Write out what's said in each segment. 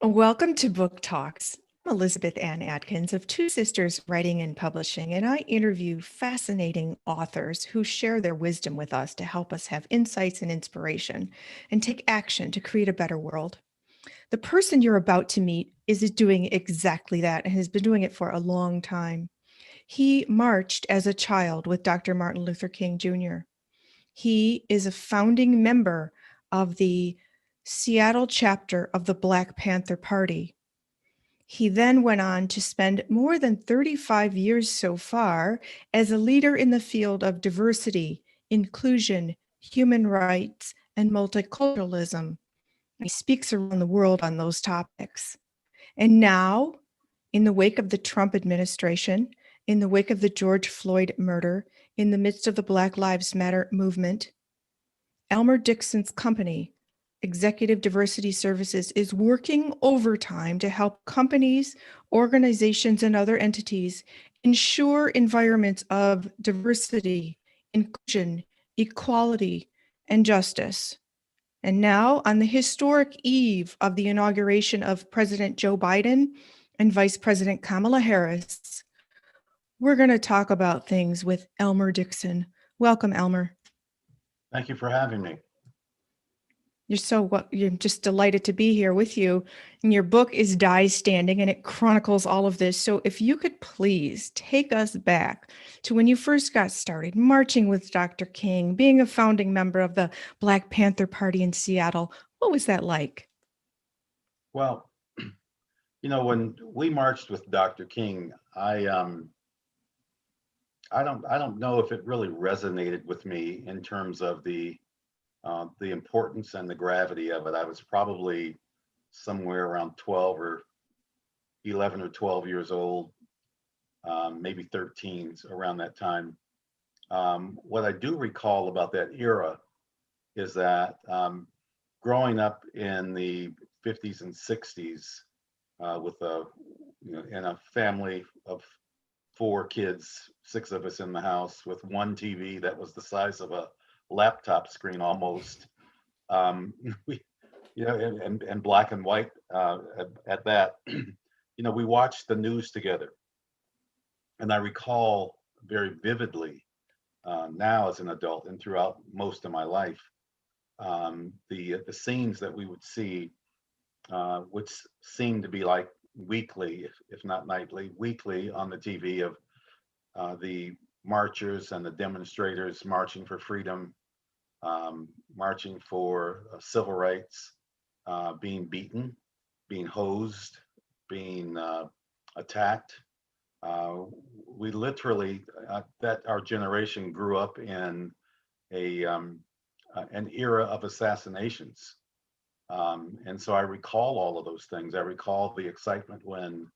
Welcome to Book Talks. I'm Elizabeth Ann Atkins of Two Sisters Writing and Publishing, and I interview fascinating authors who share their wisdom with us to help us have insights and inspiration and take action to create a better world. The person you're about to meet is doing exactly that and has been doing it for a long time. He marched as a child with Dr. Martin Luther King Jr. He is a founding member of the Seattle chapter of the Black Panther Party. He then went on to spend more than 35 years so far as a leader in the field of diversity, inclusion, human rights, and multiculturalism. He speaks around the world on those topics. And now, in the wake of the Trump administration, in the wake of the George Floyd murder, in the midst of the Black Lives Matter movement, Elmer Dixon's company, Executive Diversity Services, is working overtime to help companies, organizations, and other entities ensure environments of diversity, inclusion, equality, and justice. And now, on the historic eve of the inauguration of President Joe Biden and Vice President Kamala Harris, we're going to talk about things with Elmer Dixon. Welcome, Elmer. Thank you for having me. You're just delighted to be here with you. And your book is Die Standing, and it chronicles all of this. So if you could please take us back to when you first got started marching with Dr. King, being a founding member of the Black Panther Party in Seattle. What was that like? Well, when we marched with Dr. King, I don't know if it really resonated with me in terms of the importance and the gravity of it. I was probably somewhere around 12 or 11 or 12 years old, maybe 13, around that time. What I do recall about that era is that growing up in the 50s and 60s with in a family of 4 kids, 6 of us in the house with one TV that was the size of a laptop screen almost. We, and black and white at that. We watched the news together, and I recall very vividly now as an adult and throughout most of my life the scenes that we would see, which seemed to be like weekly, if not nightly, weekly on the TV of the marchers and the demonstrators marching for freedom, marching for civil rights, being beaten, being hosed, being attacked. We literally, that our generation grew up in an era of assassinations. And so I recall all of those things. I recall the excitement when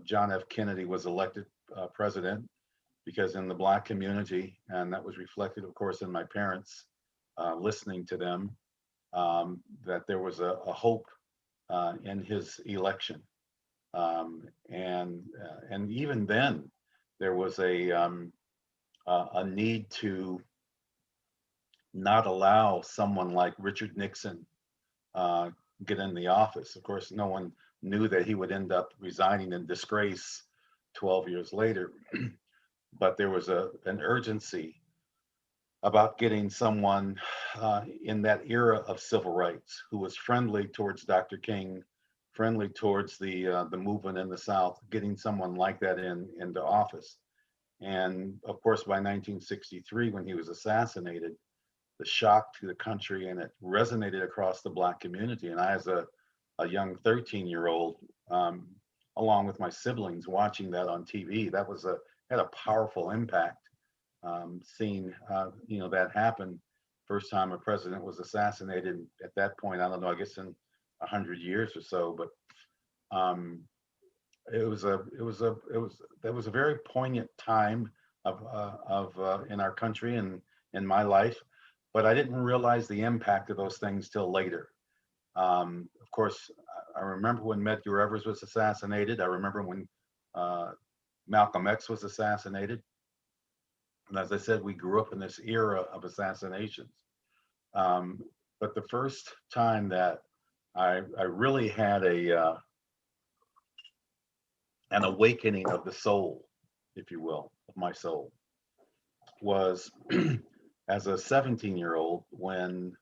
John F. Kennedy was elected president, because in the Black community, and that was reflected, of course, in my parents listening to them, that there was a hope in his election. And even then, there was a need to not allow someone like Richard Nixon get in the office. Of course, no one knew that he would end up resigning in disgrace 12 years later. But there was an urgency about getting someone in that era of civil rights who was friendly towards Dr. King, friendly towards the movement in the South, getting someone like that into office. And of course, by 1963, when he was assassinated, the shock to the country, and it resonated across the Black community. And I, as a young 13-year-old, along with my siblings, watching that on TV, that had a powerful impact. Seeing that happen, first time a president was assassinated at that point. I don't know, I guess in 100 years or so, but that was a very poignant time of in our country and in my life. But I didn't realize the impact of those things till later. Of course, I remember when Medgar Evers was assassinated. I remember when Malcolm X was assassinated. And as I said, we grew up in this era of assassinations. But the first time that I really had an awakening of the soul, if you will, of my soul, was as a 17-year-old when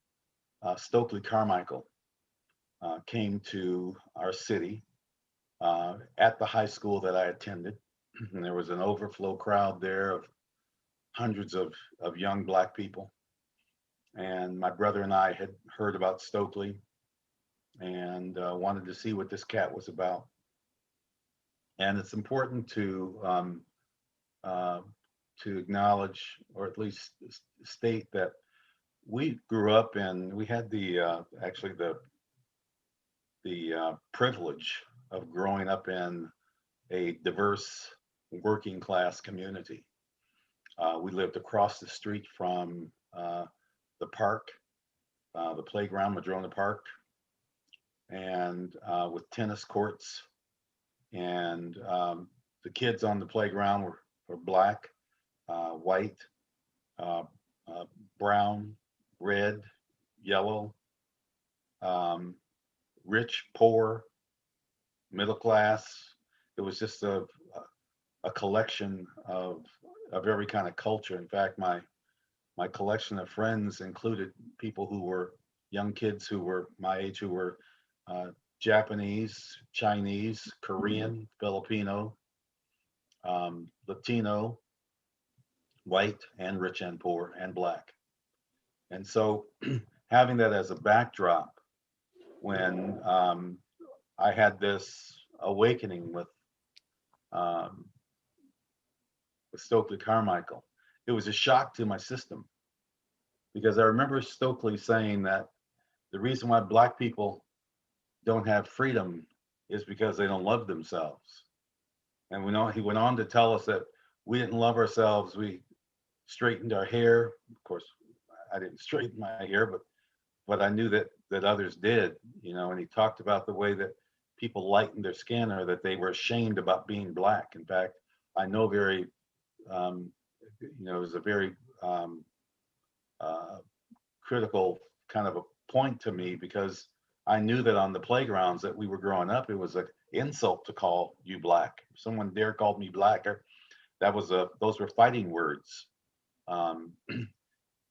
Stokely Carmichael came to our city at the high school that I attended. And there was an overflow crowd there of hundreds of young Black people. And my brother and I had heard about Stokely and wanted to see what this cat was about. And it's important uh, to acknowledge, or at least state, that we grew up in, we had actually the privilege of growing up in a diverse working class community. We lived across the street from the park, the playground, Madrona Park, and with tennis courts. And the kids on the playground were Black, white, uh, brown, red, yellow, um, rich, poor, middle class. It was just a collection of every kind of culture. In fact, my collection of friends included people who were young kids who were my age, who were uh, Japanese, Chinese, Korean, Filipino, Latino, white, and rich and poor and Black. And so, having that as a backdrop, when I had this awakening um, with Stokely Carmichael, it was a shock to my system, because I remember Stokely saying that the reason why Black people don't have freedom is because they don't love themselves. And he went on to tell us that we didn't love ourselves. We straightened our hair. Of course, I didn't straighten my hair, but I knew that others did, and he talked about the way that people lightened their skin, or that they were ashamed about being Black. In fact, I know um, it was a very uh, critical kind of a point to me, because I knew that on the playgrounds that we were growing up, it was an insult to call you Black. If someone dare called me Black, those were fighting words. Um,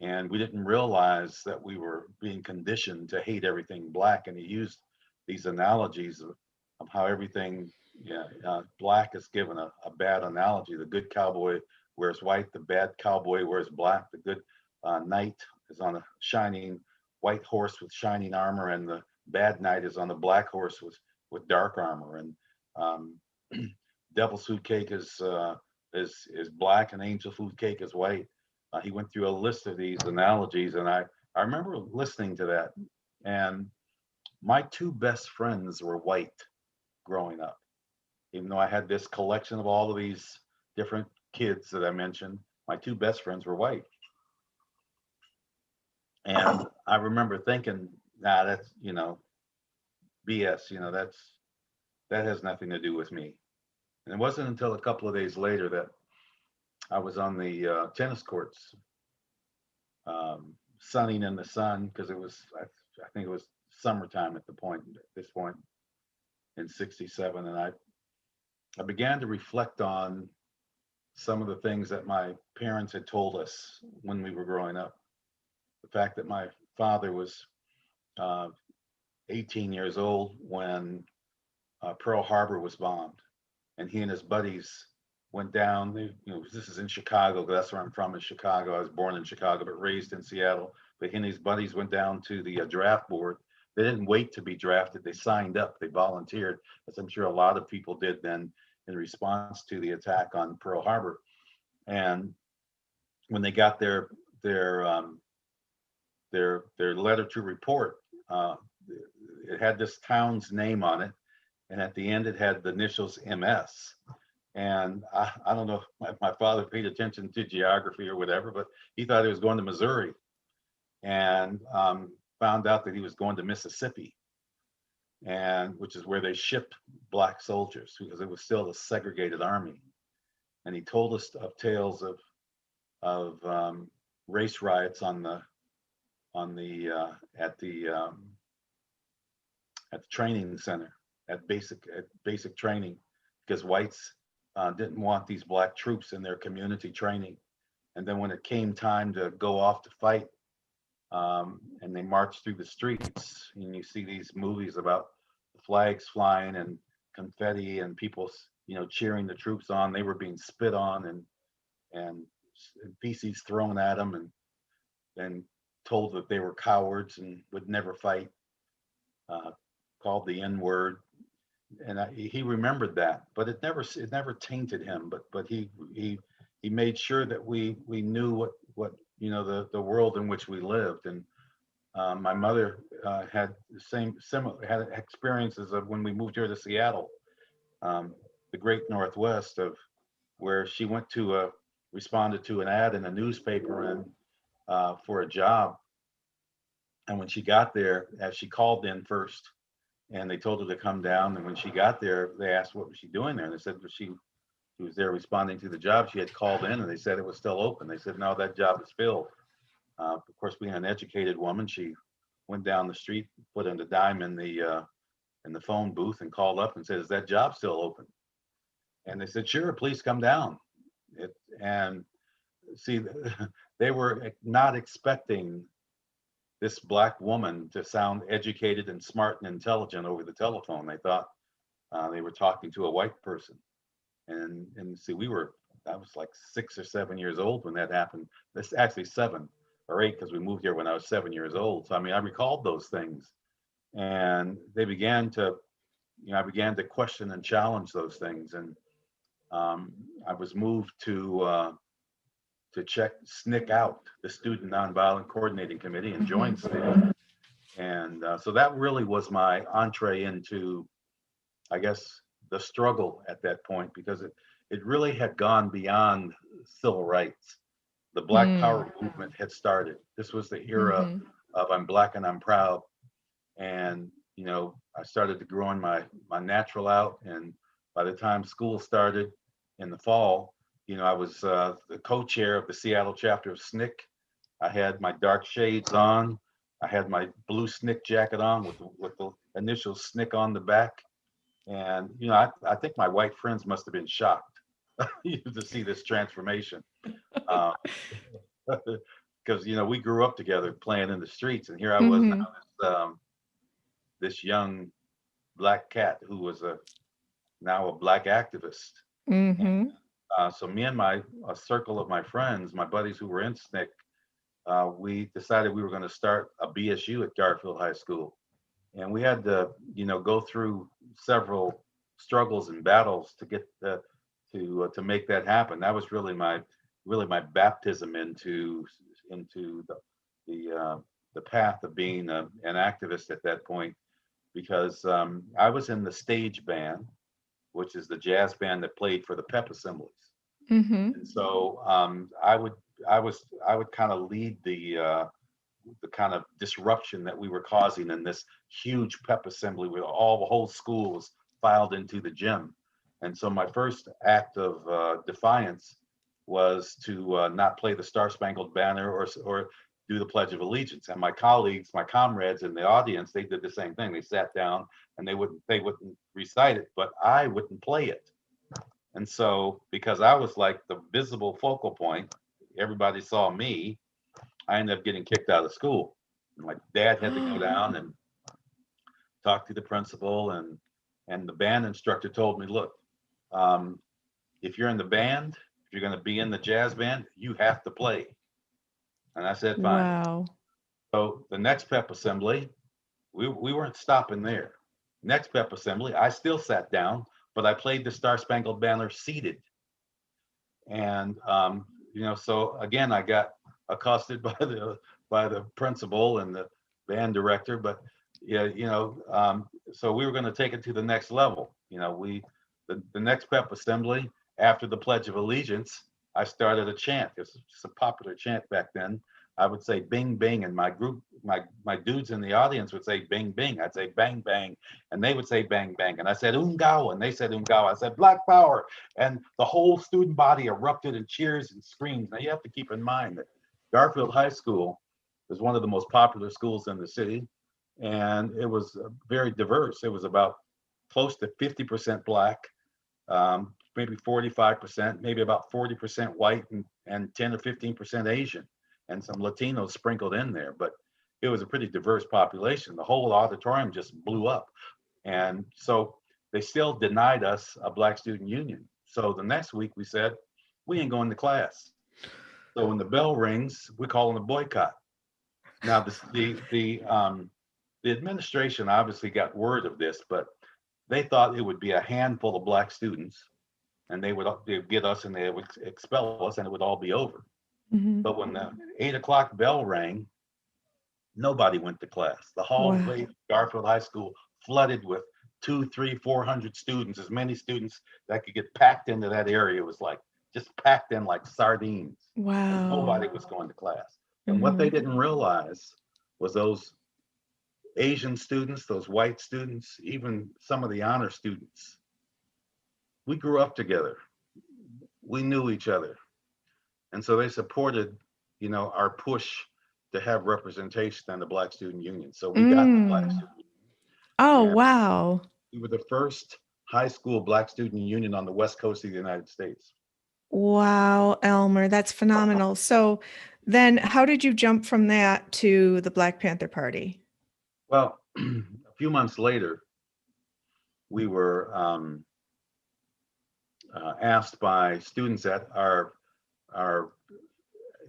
and we didn't realize that we were being conditioned to hate everything Black. And he used these analogies of how everything, yeah, Black is given a bad analogy. The good cowboy wears white, the bad cowboy wears Black. The good knight is on a shining white horse with shining armor, and the bad knight is on a black horse with dark armor. And um, devil's food cake is Black, and angel food cake is white. He went through a list of these analogies, and I remember listening to that. And my two best friends were white growing up. Even though I had this collection of all of these different kids that I mentioned, my two best friends were white. And I remember thinking, nah, that's, BS, that has nothing to do with me. And it wasn't until a couple of days later that I was on the tennis courts, sunning in the sun, because I think it was summertime at this point in 67. And I began to reflect on some of the things that my parents had told us when we were growing up. The fact that my father was uh, 18 years old when Pearl Harbor was bombed, and he and his buddies went down. This is in Chicago. That's where I'm from, is Chicago. I was born in Chicago, but raised in Seattle. But he and his buddies went down to the draft board. They didn't wait to be drafted. They signed up. They volunteered, as I'm sure a lot of people did then in response to the attack on Pearl Harbor. And when they got their letter to report, it had this town's name on it, and at the end it had the initials MS. And I don't know if my father paid attention to geography or whatever, but he thought he was going to Missouri, and found out that he was going to Mississippi, and which is where they shipped Black soldiers, because it was still a segregated army. And he told us of tales of race riots at the at the training center at basic training, because whites didn't want these black troops in their community training. And then when it came time to go off to fight, and they marched through the streets, and you see these movies about the flags flying and confetti and people, cheering the troops on. They were being spit on and feces thrown at them and told that they were cowards and would never fight, called the N word. And he remembered that, but it never tainted him. But he made sure that we knew what the world in which we lived. And my mother had had experiences of when we moved here to Seattle, the great Northwest, of where she went to responded to an ad in a newspaper and for a job. And when she got there, as she called in first, and they told her to come down. And when she got there, they asked what was she doing there, and they said she was there responding to the job. She had called in, and they said it was still open. They said, no, that job is filled. Of course, being an educated woman, she went down the street, put in the dime in the phone booth, and called up and said, is that job still open? And they said, sure, please come down. And see, they were not expecting this black woman to sound educated and smart and intelligent over the telephone. They thought they were talking to a white person. And see, I was like 6 or 7 years old when that happened. That's actually 7 or 8, because we moved here when I was 7 years old. So I mean, I recalled those things, and I began to question and challenge those things. And I was moved to check SNCC out, the Student Nonviolent Coordinating Committee, and join SNCC. And so that really was my entree into, I guess, the struggle at that point, because it really had gone beyond civil rights. The Black Power movement had started. This was the era of I'm Black and I'm proud. And, I started to grow my natural out. And by the time school started in the fall, I was the co-chair of the Seattle chapter of SNCC. I had my dark shades on. I had my blue SNCC jacket on with the initial SNCC on the back. And, I think my white friends must have been shocked to see this transformation. Because, we grew up together playing in the streets. And here I was now, this young black cat who was now a black activist. And, so me and a circle of my friends, my buddies who were in SNCC, we decided we were going to start a BSU at Garfield High School. And we had to, go through several struggles and battles to get to make that happen. That was really my baptism into the path of being an activist at that point, because I was in the stage band, which is the jazz band that played for the pep assemblies. And so I would kind of lead the kind of disruption that we were causing in this huge pep assembly where the whole school was filed into the gym. And so my first act of defiance was to not play the Star Spangled Banner or do the Pledge of Allegiance. And my colleagues, my comrades in the audience, they did the same thing. They sat down and they wouldn't recite it, but I wouldn't play it. And so, because I was like the visible focal point, everybody saw me, I ended up getting kicked out of school. And my dad had to go down and talk to the principal, and the band instructor told me, look, if you're in the band, if you're going to be in the jazz band, you have to play. And I said, fine. Wow. So the next pep assembly, we weren't stopping there. Next pep assembly, I still sat down, but I played the Star Spangled Banner seated. And so again, I got accosted by the principal and the band director. But so we were going to take it to the next level. The next pep assembly, after the Pledge of Allegiance, I started a chant. It's a popular chant back then. I would say bing bing, and my group, my dudes in the audience would say bing bing. I'd say bang bang, and they would say bang bang. And I said ungawa, and they said ungawa. I said Black Power, and the whole student body erupted in cheers and screams. Now you have to keep in mind that Garfield High School is one of the most popular schools in the city, and it was very diverse. It was about close to 50% Black, maybe 45%, maybe about 40% white, and 10 or 15% Asian, and some Latinos sprinkled in there. But it was a pretty diverse population. The whole auditorium just blew up. And so they still denied us a Black student union. So the next week we said, we ain't going to class. So when the bell rings, we're calling a boycott. Now, the administration obviously got word of this, but they thought it would be a handful of Black students, and they'd get us and they would expel us, and it would all be over. Mhm. But when the 8 o'clock bell rang, nobody went to class. The Wow. hallway of Garfield High School flooded with 2, 3, 400 students, as many students that could get packed into that area. It was like just packed in like sardines, and Wow. nobody was going to class. And what they Mhm. didn't realize was those Asian students, those white students, even some of the honor students, we grew up together. We knew each other. And so they supported, our push to have representation in the Black Student Union. So we got the Black Mm. Student Oh, Union, and wow. we were the first high school Black Student Union on the West Coast of the United States. Wow, Elmer, that's phenomenal. So then how did you jump from that to the Black Panther Party? Well, a few months later, we were asked by students at our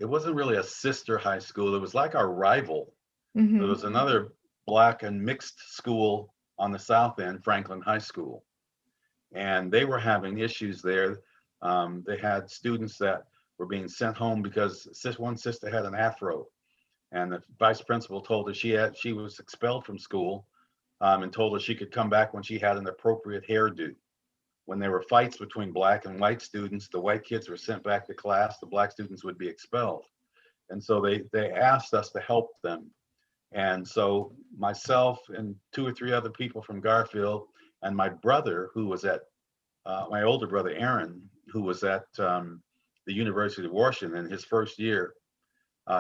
it wasn't really a sister high school. It was like our rival. There Mhm. was another Black and mixed school on the South End, Franklin High School, and they were having issues there. They had students that were being sent home because one sister had an afro, and the vice principal told her she was expelled from school, and told her she could come back when she had an appropriate hairdo. When there were fights between Black and white students, the white kids were sent back to class, the Black students would be expelled. And so they asked us to help them. And so myself and 2 or 3 other people from Garfield, and my brother, who was at my older brother Aaron, who was at the University of Washington in his first year,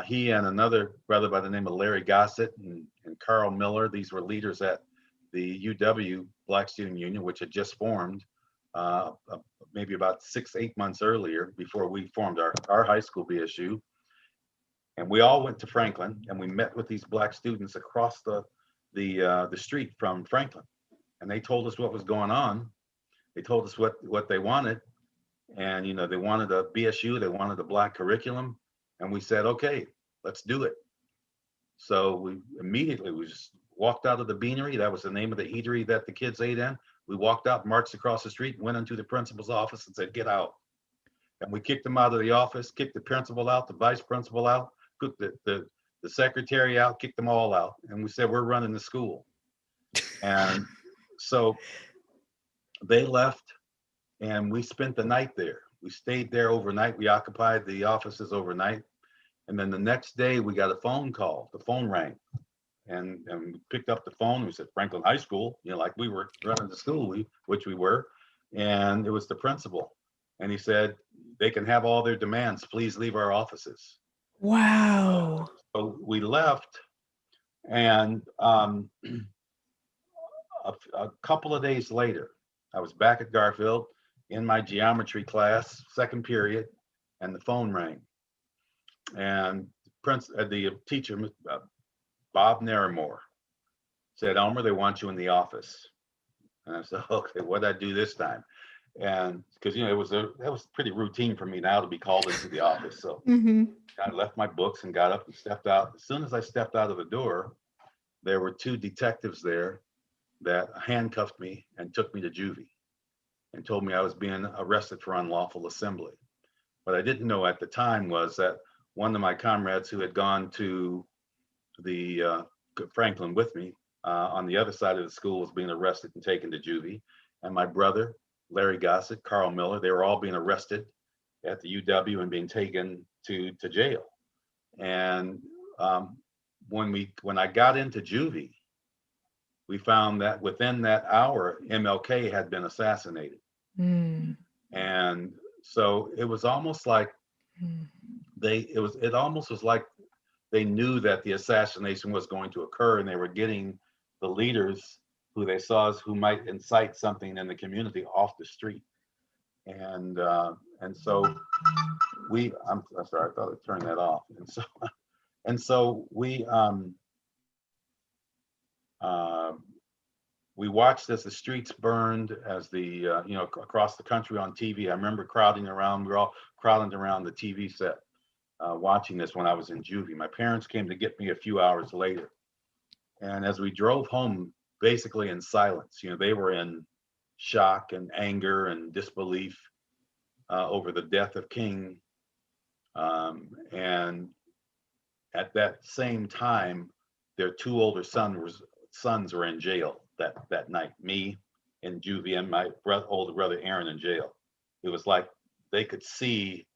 he and another brother by the name of Larry Gossett and Carl Miller, these were leaders at the UW Black Student Union, which had just formed maybe about 6, 8 months earlier, before we formed our high school BSU. And we all went to Franklin, and we met with these Black students across the street from Franklin, and they told us what was going on. They told us what they wanted, and they wanted a BSU, they wanted a Black curriculum, and we said, okay, let's do it. So we just walked out of the beanery. That was the name of the eatery that the kids ate in. We walked out, marched across the street, went into the principal's office and said, get out. And we kicked them out of the office, kicked the principal out, the vice principal out, kicked the secretary out, kicked them all out. And we said, we're running the school. And so they left, and we spent the night there. We stayed there overnight. We occupied the offices overnight. And then the next day we got a phone call. The phone rang. And we picked up the phone. We said, Franklin High School, like we were running the school, which we were. And it was the principal. And he said, they can have all their demands. Please leave our offices. Wow. So we left. And a couple of days later, I was back at Garfield in my geometry class, second period, and the phone rang. And the teacher, Bob Naramore, said, Elmer, they want you in the office. And I said, okay, what did I do this time? And because that was pretty routine for me now to be called into the office. So Mhm. I left my books and got up and stepped out. As soon as I stepped out of the door, there were 2 detectives there that handcuffed me and took me to juvie and told me I was being arrested for unlawful assembly. What I didn't know at the time was that one of my comrades who had gone to the Franklin with me on the other side of the school was being arrested and taken to juvie. And my brother, Larry Gossett, Carl Miller, they were all being arrested at the UW and being taken to jail. And when I got into juvie, we found that within that hour, MLK had been assassinated. Mm. And so it was almost like Mm. it almost was like they knew that the assassination was going to occur, and they were getting the leaders who they saw as who might incite something in the community off the street. And so I'm sorry, I thought I turned that off. And so uh, we watched as the streets burned, as the across the country on TV. I remember crowding around. We were all crowding around the TV set, watching this when I was in juvie. My parents came to get me a few hours later, and as we drove home, basically in silence, they were in shock and anger and disbelief over the death of King. And at that same time, their two older sons were in jail that night. Me in juvie and my older brother Aaron in jail. It was like they could see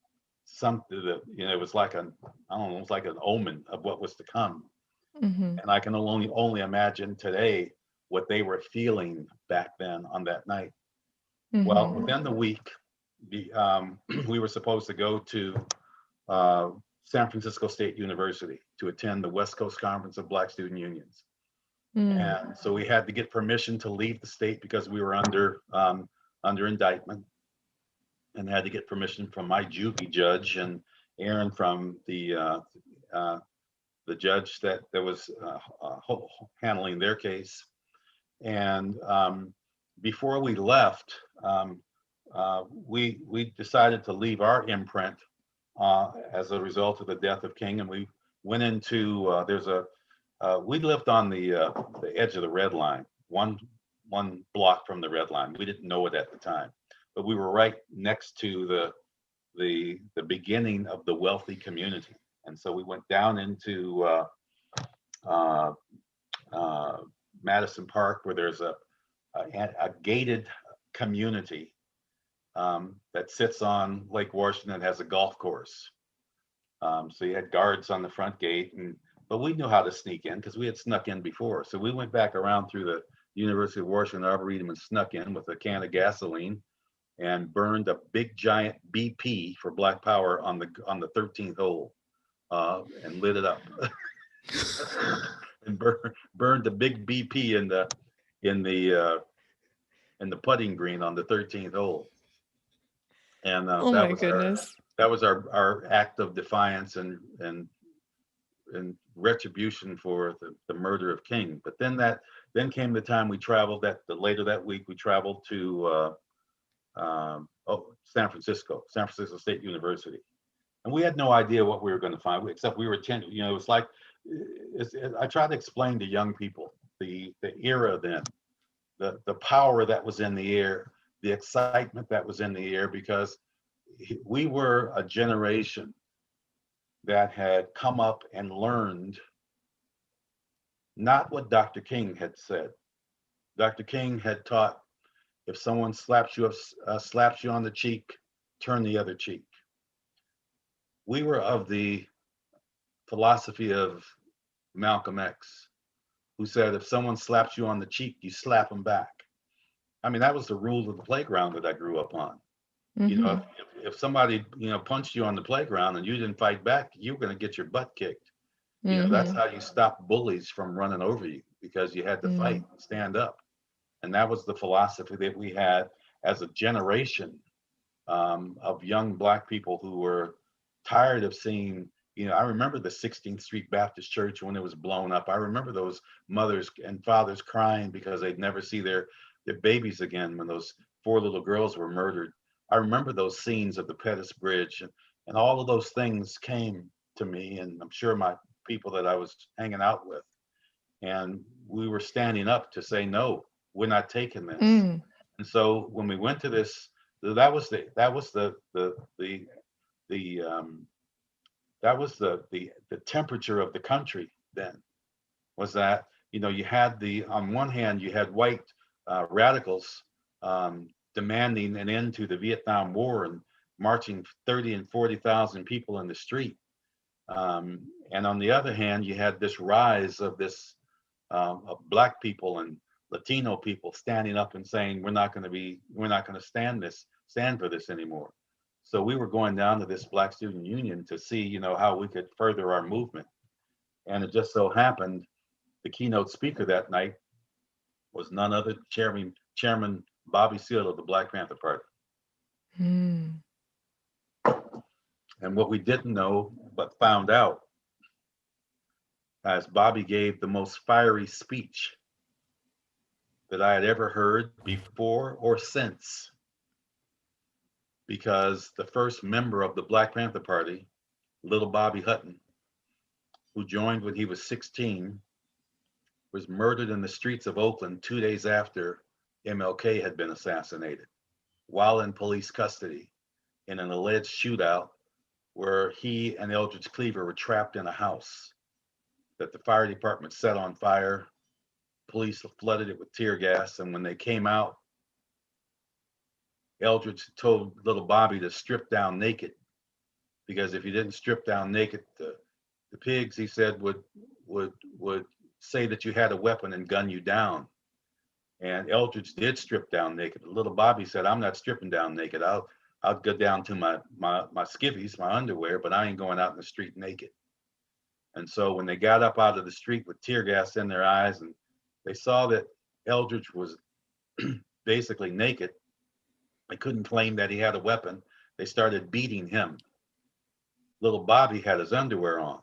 something that, it was like I don't know, it was like an omen of what was to come. Mm-hmm. And I can only imagine today what they were feeling back then on that night. Mm-hmm. Well, within the week, we were supposed to go to San Francisco State University to attend the West Coast Conference of Black Student Unions. And so we had to get permission to leave the state because we were under indictment, and had to get permission from my juvie judge and Aaron from the judge that was handling their case. And before we left, we decided to leave our imprint as a result of the death of King, and we went into we lived on the edge of the red line, one block from the red line. We didn't know it at the time, but we were right next to the beginning of the wealthy community. And so we went down into Madison Park, where there's a gated community that sits on Lake Washington, has a golf course. So you had guards on the front gate, but we knew how to sneak in because we had snuck in before. So we went back around through the University of Washington Arboretum and snuck in with a can of gasoline and burned a big giant BP for Black Power on the 13th hole, and lit it up. And burned the big BP in the putting green on the 13th hole. And Oh my goodness. that was our act of defiance and retribution for the murder of King. But then came the time we traveled later that week. We traveled to San Francisco State University, and we had no idea what we were going to find, except we were attending. It was like, I try to explain to young people the era then, the power that was in the air, the excitement that was in the air, because we were a generation that had come up and learned not what Dr. King had said. Dr. King had taught, if someone slaps you on the cheek, turn the other cheek. We were of the philosophy of Malcolm X, who said, if someone slaps you on the cheek, you slap them back. I mean, that was the rule of the playground that I grew up on. Mm-hmm. If somebody, punched you on the playground and you didn't fight back, you were going to get your butt kicked. That's how you stop bullies from running over you, because you had to fight, stand up. And that was the philosophy that we had as a generation of young Black people who were tired of seeing, I remember the 16th Street Baptist Church when it was blown up. I remember those mothers and fathers crying because they'd never see their babies again when those 4 little girls were murdered. I remember those scenes of the Pettus Bridge, and all of those things came to me, and I'm sure my people that I was hanging out with. And we were standing up to say, no, we're not taking this. And so when we went to this, that was the temperature of the country then, was that, you had on one hand, you had white radicals demanding an end to the Vietnam War and marching 30 and 40,000 people in the street. And on the other hand, you had this rise of of Black people and Latino people standing up and saying, we're not going to stand for this anymore. So we were going down to this Black Student Union to see, how we could further our movement. And it just so happened, the keynote speaker that night was none other Chairman Bobby Seale of the Black Panther Party. Mm. And what we didn't know, but found out, as Bobby gave the most fiery speech that I had ever heard before or since, because the first member of the Black Panther Party, little Bobby Hutton, who joined when he was 16, was murdered in the streets of Oakland 2 days after MLK had been assassinated, while in police custody in an alleged shootout where he and Eldridge Cleaver were trapped in a house that the fire department set on fire. Police flooded it with tear gas, and when they came out, Eldridge told little Bobby to strip down naked, because if he didn't strip down naked, the pigs, he said, would say that you had a weapon and gun you down. And Eldridge did strip down naked. Little Bobby said, "I'm not stripping down naked. I'll go down to my skivvies, my underwear, but I ain't going out in the street naked." And so when they got up out of the street with tear gas in their eyes and they saw that Eldridge was basically naked, they couldn't claim that he had a weapon. They started beating him. Little Bobby had his underwear on.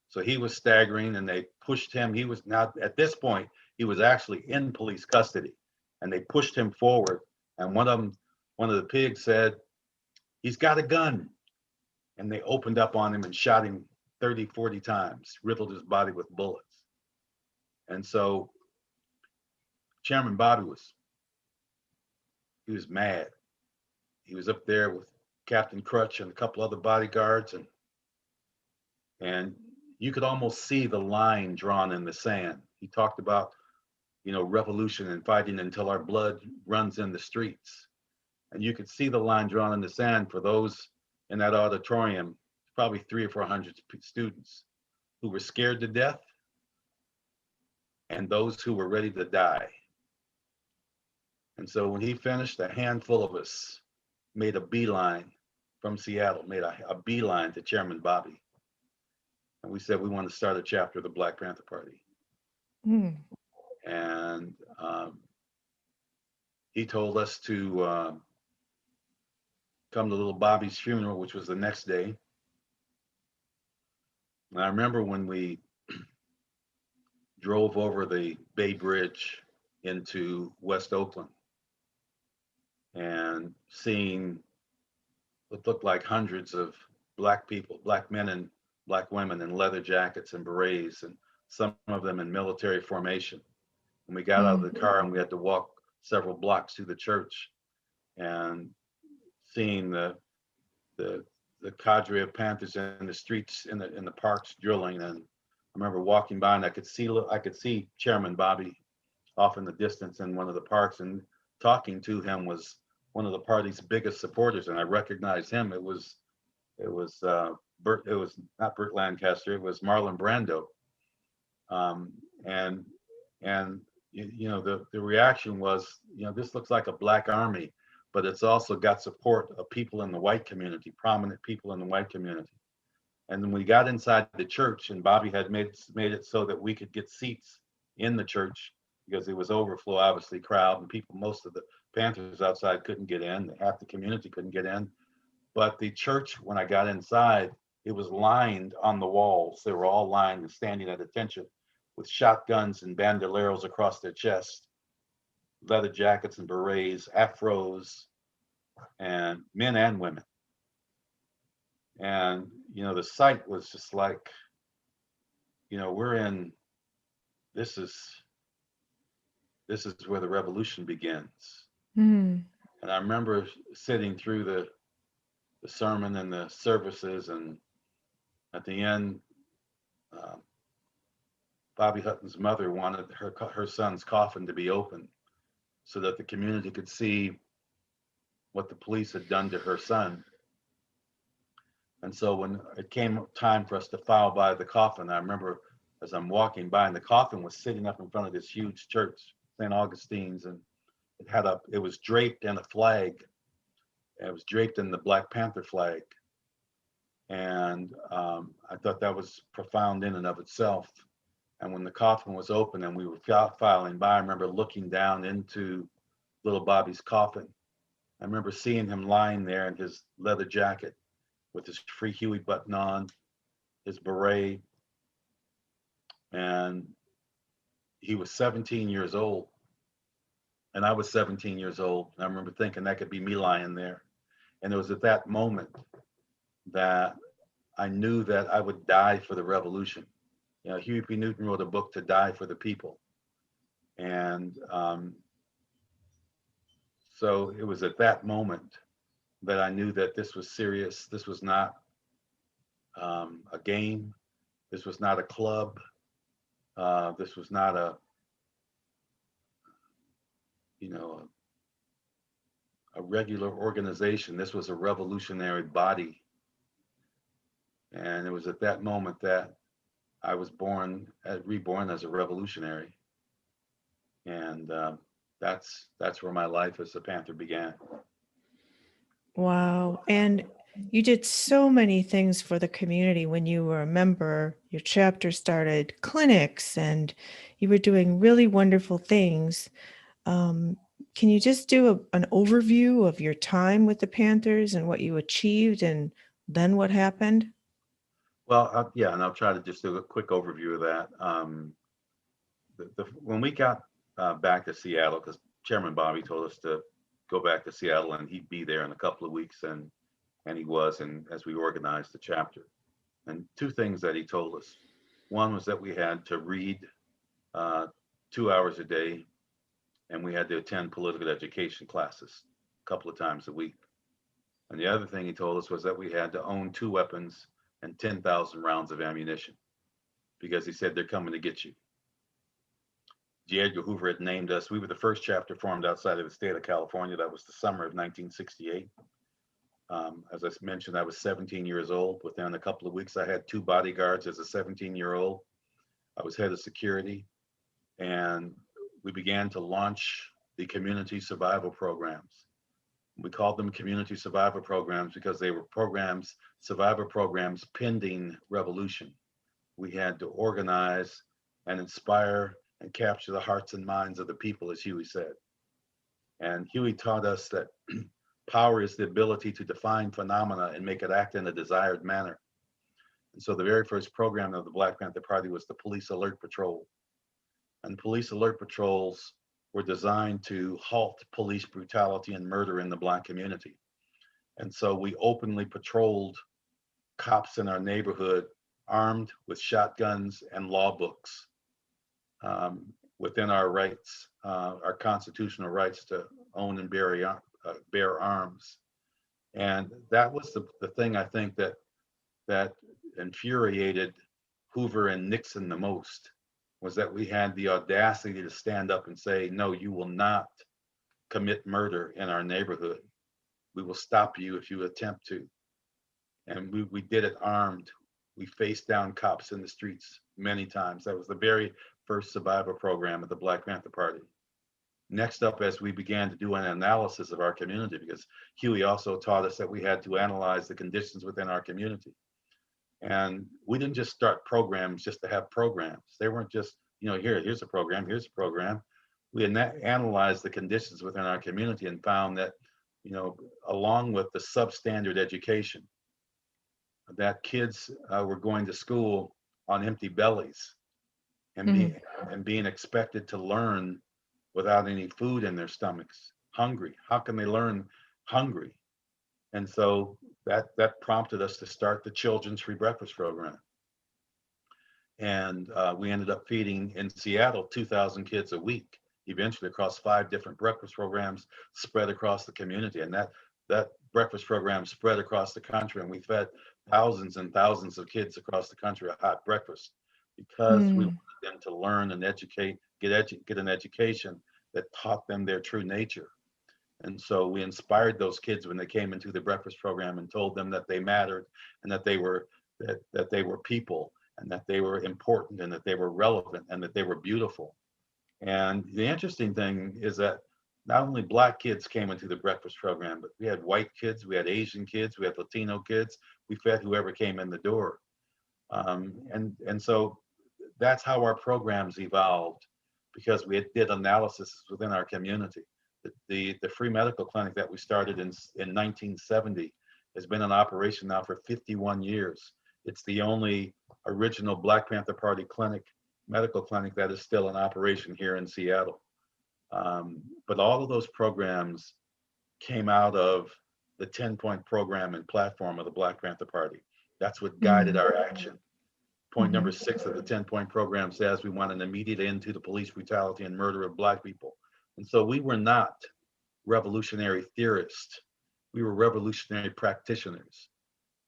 So he was staggering and they pushed him. He was now, at this point, he was actually in police custody, and they pushed him forward. And one of the pigs said, "He's got a gun." And they opened up on him and shot him 30, 40 times, riddled his body with bullets. And so Chairman Bobby he was mad. He was up there with Captain Crutch and a couple other bodyguards, and you could almost see the line drawn in the sand. He talked about, revolution and fighting until our blood runs in the streets. And you could see the line drawn in the sand for those in that auditorium, probably 300 or 400 students who were scared to death and those who were ready to die. And so when he finished, a handful of us made a beeline from Seattle, made a beeline to Chairman Bobby. And we said we want to start a chapter of the Black Panther Party. Mm. And he told us to come to little Bobby's funeral, which was the next day. And I remember when we drove over the Bay Bridge into West Oakland and seeing what looked like hundreds of Black people, Black men and Black women in leather jackets and berets, and some of them in military formation. And we got out of the car and we had to walk several blocks to the church, and seeing the cadre of Panthers in the streets, in the parks drilling. And I remember walking by and I could see Chairman Bobby off in the distance in one of the parks, and talking to him was one of the party's biggest supporters, and I recognized him. It was not Burt Lancaster, it was Marlon Brando. And the reaction was, this looks like a Black army, but it's also got support of people in the white community, prominent people in the white community. And then we got inside the church, and Bobby had made it so that we could get seats in the church, because it was overflow, obviously, crowd, and people, most of the Panthers outside couldn't get in, half the community couldn't get in. But the church, when I got inside, it was lined on the walls. They were all lined and standing at attention with shotguns and bandoleros across their chest, leather jackets and berets, afros, and men and women. And, the sight was just like, this is where the revolution begins. Mm. And I remember sitting through the sermon and the services, and at the end, Bobby Hutton's mother wanted her son's coffin to be open so that the community could see what the police had done to her son. And so when it came time for us to file by the coffin, I remember as I'm walking by, and the coffin was sitting up in front of this huge church, St. Augustine's, and it was draped in a flag. It was draped in the Black Panther flag. And I thought that was profound in and of itself. And when the coffin was open and we were filing by, I remember looking down into little Bobby's coffin. I remember seeing him lying there in his leather jacket with his Free Huey button on, his beret, and he was 17 years old. And I was 17 years old. And I remember thinking that could be me lying there. And it was at that moment that I knew that I would die for the revolution. You know, Huey P. Newton wrote a book, To Die for the People. And so it was at that moment that I knew that this was serious. This was not a game. This was not a club. This was not a, you know, a regular organization. This was a revolutionary body. And it was at that moment that I was reborn as a revolutionary. And that's where my life as a Panther began. Wow. And you did so many things for the community when you were a member. Your chapter started clinics and you were doing really wonderful things. Can you just do an overview of your time with the Panthers and what you achieved and then what happened? Well, yeah, and I'll try to just do a quick overview of that. When we got back to Seattle, because Chairman Bobby told us to go back to Seattle and he'd be there in a couple of weeks, and he was, and as we organized the chapter. And two things that he told us. One was that we had to read 2 hours a day, and we had to attend political education classes a couple of times a week. And the other thing he told us was that we had to own 2 weapons and 10,000 rounds of ammunition, because he said they're coming to get you. J. Edgar Hoover had named us. We were the first chapter formed outside of the state of California. That was the summer of 1968. As I mentioned, I was 17 years old. Within a couple of weeks, I had 2 bodyguards as a 17-year-old. I was head of security, and we began to launch the community survival programs. We called them community survival programs because they were survival programs pending revolution. We had to organize and inspire and capture the hearts and minds of the people, as Huey said. And Huey taught us that power is the ability to define phenomena and make it act in a desired manner. And so the very first program of the Black Panther Party was the Police Alert Patrol. And police alert patrols were designed to halt police brutality and murder in the Black community. And so we openly patrolled cops in our neighborhood, armed with shotguns and law books, within our rights, our constitutional rights to own and bear arms. And that was the thing I think that infuriated Hoover and Nixon the most, was that we had the audacity to stand up and say, no, you will not commit murder in our neighborhood. We will stop you if you attempt to. And we did it armed. We faced down cops in the streets many times. That was the very first survival program of the Black Panther Party. Next up, as we began to do an analysis of our community, because Huey also taught us that we had to analyze the conditions within our community. And we didn't just start programs just to have programs. They weren't just, here's a program, here's a program. We analyzed the conditions within our community and found that, along with the substandard education, that kids were going to school on empty bellies and being expected to learn without any food in their stomachs, hungry. How can they learn hungry? And so that prompted us to start the Children's Free Breakfast Program. And we ended up feeding in Seattle 2,000 kids a week, eventually across 5 different breakfast programs spread across the community. And that breakfast program spread across the country, and we fed thousands and thousands of kids across the country a hot breakfast, because we wanted them to learn and get an education that taught them their true nature. And so we inspired those kids when they came into the breakfast program and told them that they mattered, and that they were people, and that they were important, and that they were relevant, and that they were beautiful. And the interesting thing is that not only Black kids came into the breakfast program, but we had white kids, we had Asian kids, we had Latino kids. We fed whoever came in the door. And so that's how our programs evolved, because we did analysis within our community. The free medical clinic that we started in 1970 has been in operation now for 51 years. It's the only original Black Panther Party medical clinic that is still in operation here in Seattle. But all of those programs came out of the 10-point program and platform of the Black Panther Party. That's what guided our action. Point number 6 of the 10-point program says we want an immediate end to the police brutality and murder of Black people. And so we were not revolutionary theorists. We were revolutionary practitioners.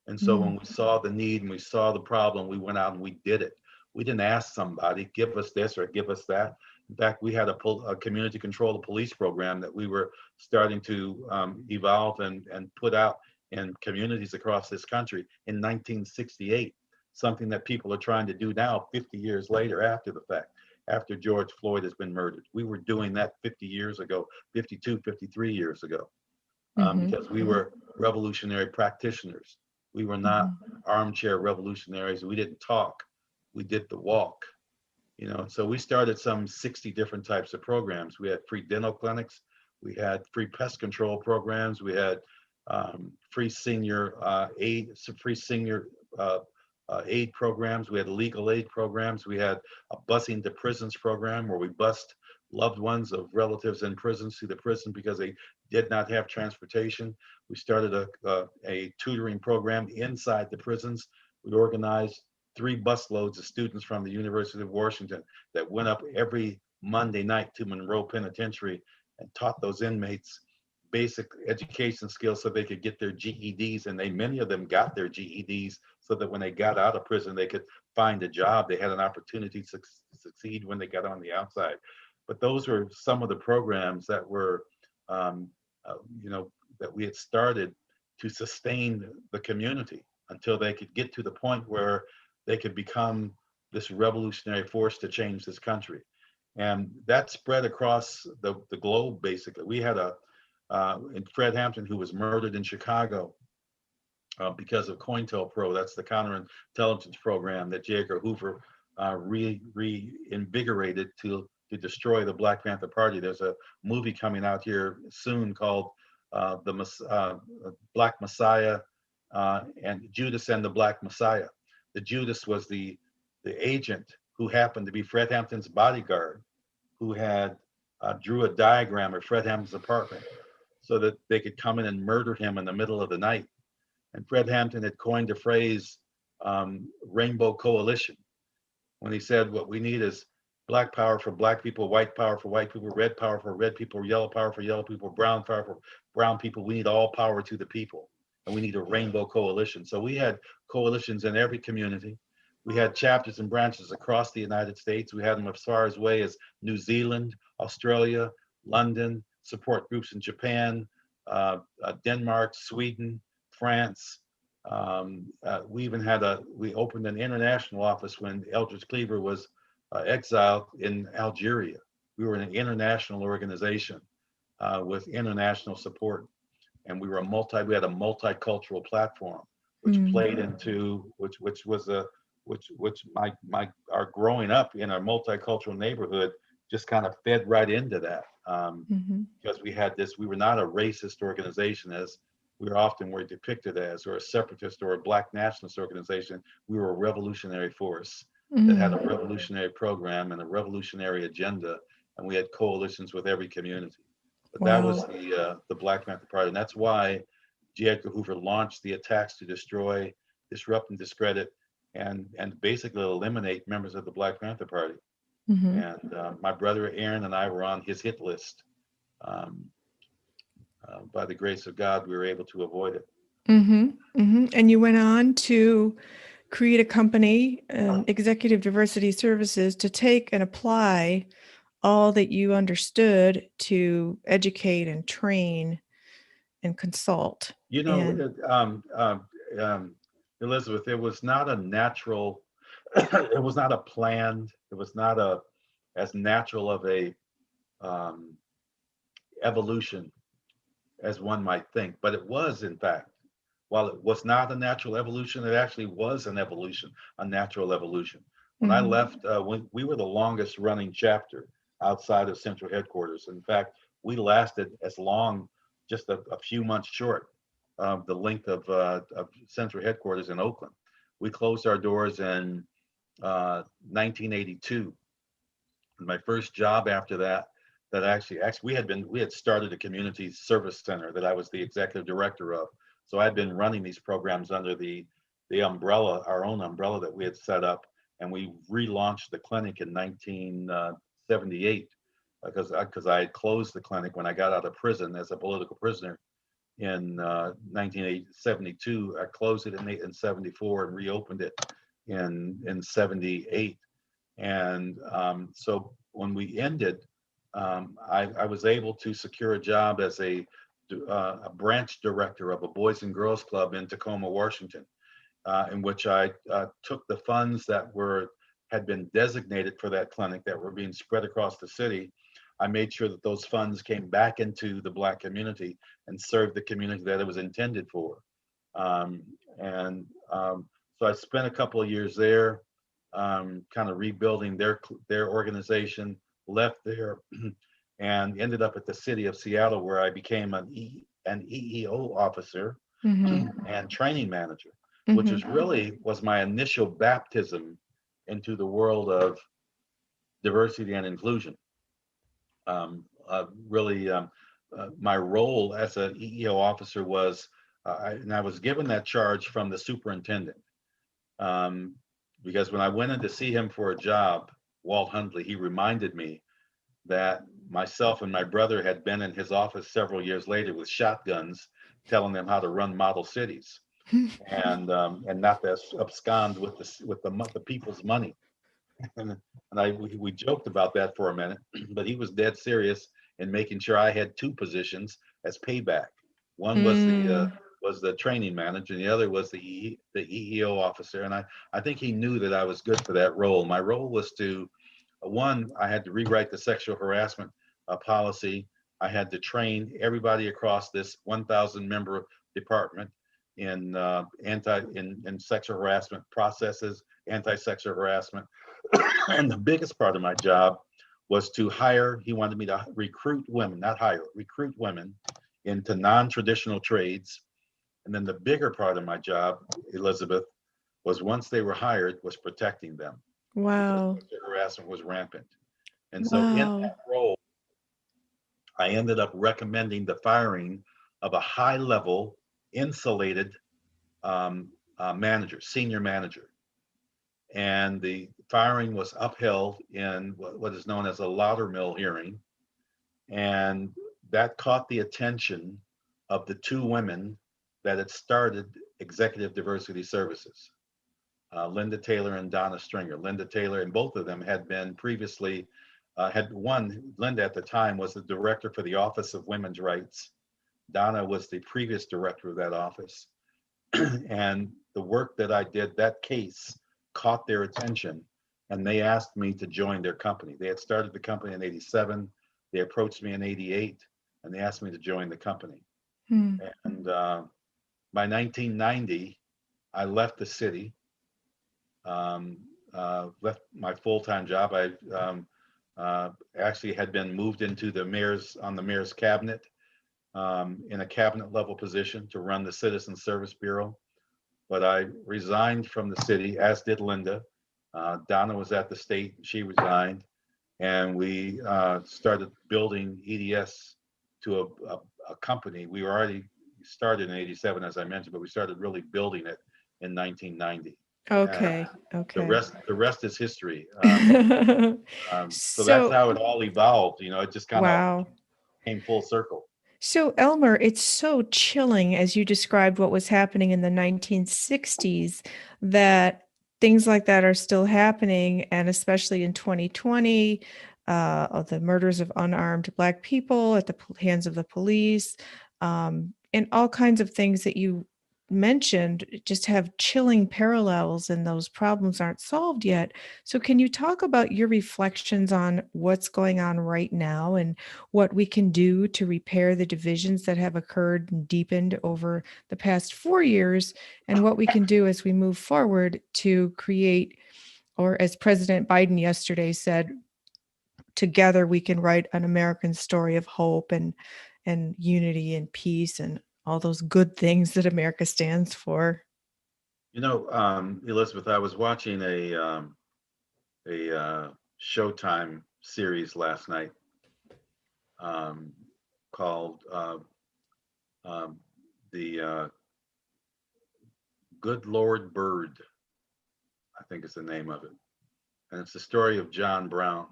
And so when we saw the need and we saw the problem, we went out and we did it. We didn't ask somebody, give us this or give us that. In fact, we had a community control of police program that we were starting to evolve and put out in communities across this country in 1968, something that people are trying to do now 50 years later after the fact, after George Floyd has been murdered. We were doing that 50 years ago, 52, 53 years ago, because we were revolutionary practitioners. We were not armchair revolutionaries. We didn't talk, we did the walk. You know, so we started some 60 different types of programs. We had free dental clinics, we had free pest control programs, we had free senior aid, aid programs, we had legal aid programs, we had a busing to prisons program where we bused loved ones of relatives in prisons to the prison because they did not have transportation. We started a tutoring program inside the prisons. We organized 3 busloads of students from the University of Washington that went up every Monday night to Monroe Penitentiary and taught those inmates basic education skills so they could get their GEDs. And many of them got their GEDs so that when they got out of prison, they could find a job. They had an opportunity to succeed when they got on the outside. But those were some of the programs that were, that we had started to sustain the community until they could get to the point where they could become this revolutionary force to change this country. And that spread across the globe, basically. We had Fred Hampton, who was murdered in Chicago because of COINTELPRO. That's the counterintelligence program that J. Edgar Hoover reinvigorated to destroy the Black Panther Party. There's a movie coming out here soon called Black Messiah and Judas and the Black Messiah. The Judas was the agent who happened to be Fred Hampton's bodyguard, who had drew a diagram of Fred Hampton's apartment so that they could come in and murder him in the middle of the night. And Fred Hampton had coined the phrase rainbow coalition when he said, what we need is Black power for Black people, white power for white people, red power for red people, yellow power for yellow people, brown power for brown people. We need all power to the people, and we need a rainbow coalition. So we had coalitions in every community. We had chapters and branches across the United States. We had them as far away as New Zealand, Australia, London, support groups in Japan, Denmark, Sweden, France. We even we opened an international office when Eldridge Cleaver was exiled in Algeria. We were an international organization with international support, and we had a multicultural platform, which played into our growing up in our multicultural neighborhood just kind of fed right into that, because we were not a racist organization as we were depicted as, or a separatist or a Black nationalist organization. We were a revolutionary force that had a revolutionary program and a revolutionary agenda, and we had coalitions with every community. But that was the Black Panther Party, and that's why J. Edgar Hoover launched the attacks to destroy, disrupt, and discredit, and basically eliminate members of the Black Panther Party. And my brother Aaron and I were on his hit list. By the grace of God, we were able to avoid it. And you went on to create a company, Executive Diversity Services, to take and apply all that you understood to educate and train and consult. You know, Elizabeth, it was not a natural, it was not a planned, it was not as natural of a evolution as one might think, but it was, in fact. While it was not a natural evolution, it actually was an evolution, a natural evolution. When I Mhm. left, when we were the longest running chapter outside of central headquarters. In fact, we lasted as long, just a few months short of the length of central headquarters in Oakland. We closed our doors in 1982. My first job after that, that we had started a community service center that I was the executive director of. So I'd been running these programs under the umbrella, our own umbrella that we had set up, and we relaunched the clinic in 1978 because I had closed the clinic when I got out of prison as a political prisoner in 1972. I closed it in 74 and reopened it in 78. And so when we ended, I was able to secure a job as a branch director of a Boys and Girls Club in Tacoma, Washington, in which I took the funds that had been designated for that clinic that were being spread across the city. I made sure that those funds came back into the Black community and served the community that it was intended for. Um, and so I spent a couple of years there, kind of rebuilding their organization. Left there, and ended up at the city of Seattle, where I became an EEO officer Mhm. and training manager, which Mhm. was my initial baptism into the world of diversity and inclusion. Really, my role as an EEO officer was, and I was given that charge from the superintendent, um, because when I went in to see him for a job, Walt Hundley, he reminded me that myself and my brother had been in his office several years later with shotguns, telling them how to run model cities and not to abscond with the people's money. And we joked about that for a minute, but he was dead serious in making sure I had two positions as payback. One Mm. was the training manager, and the other was the EEO officer. And I think he knew that I was good for that role. My role was to one, I had to rewrite the sexual harassment policy. I had to train everybody across this 1,000 member department in sexual harassment processes, anti-sexual harassment. And the biggest part of my job was to hire. He wanted me to recruit women, not hire, recruit women into non-traditional trades. And then the bigger part of my job, Elizabeth, was once they were hired, was protecting them because Wow. sexual harassment was rampant. And so in Wow. that role, I ended up recommending the firing of a high level, insulated manager, senior manager. And the firing was upheld in what is known as a Loudermill hearing. And that caught the attention of the two women that had started Executive Diversity Services, Linda Taylor and Donna Stringer. Linda Taylor and both of them had been previously, Linda at the time was the director for the Office of Women's Rights. Donna was the previous director of that office. And the work that I did, that case caught their attention, and they asked me to join their company. They had started the company in 87. They approached me in 88, and they asked me to join the company. Mm. And by 1990, I left the city, left my full-time job. I actually had been moved into the mayor's cabinet, in a cabinet level position to run the Citizen Service Bureau. But I resigned from the city, as did Linda. Donna was at the state, she resigned, and we started building EDS to a company. We were already started in 87, as I mentioned, but we started really building it in 1990. And Okay. Okay. the rest is history. So that's So, how it all evolved. It just kind of wow. came full circle. So, Elmer, it's so chilling as you described what was happening in the 1960s that things like that are still happening, and especially in 2020, of the murders of unarmed Black people at the hands of the police, and all kinds of things that you mentioned just have chilling parallels, and those problems aren't solved yet. So, can you talk about your reflections on what's going on right now and what we can do to repair the divisions that have occurred and deepened over the past 4 years, and what we can do as we move forward to create Or as President Biden yesterday said, together we can write an American story of hope and unity and peace and all those good things that America stands for. Elizabeth, I was watching a Showtime series last night um, called the Good Lord Bird, I think is the name of it, and it's the story of John Brown.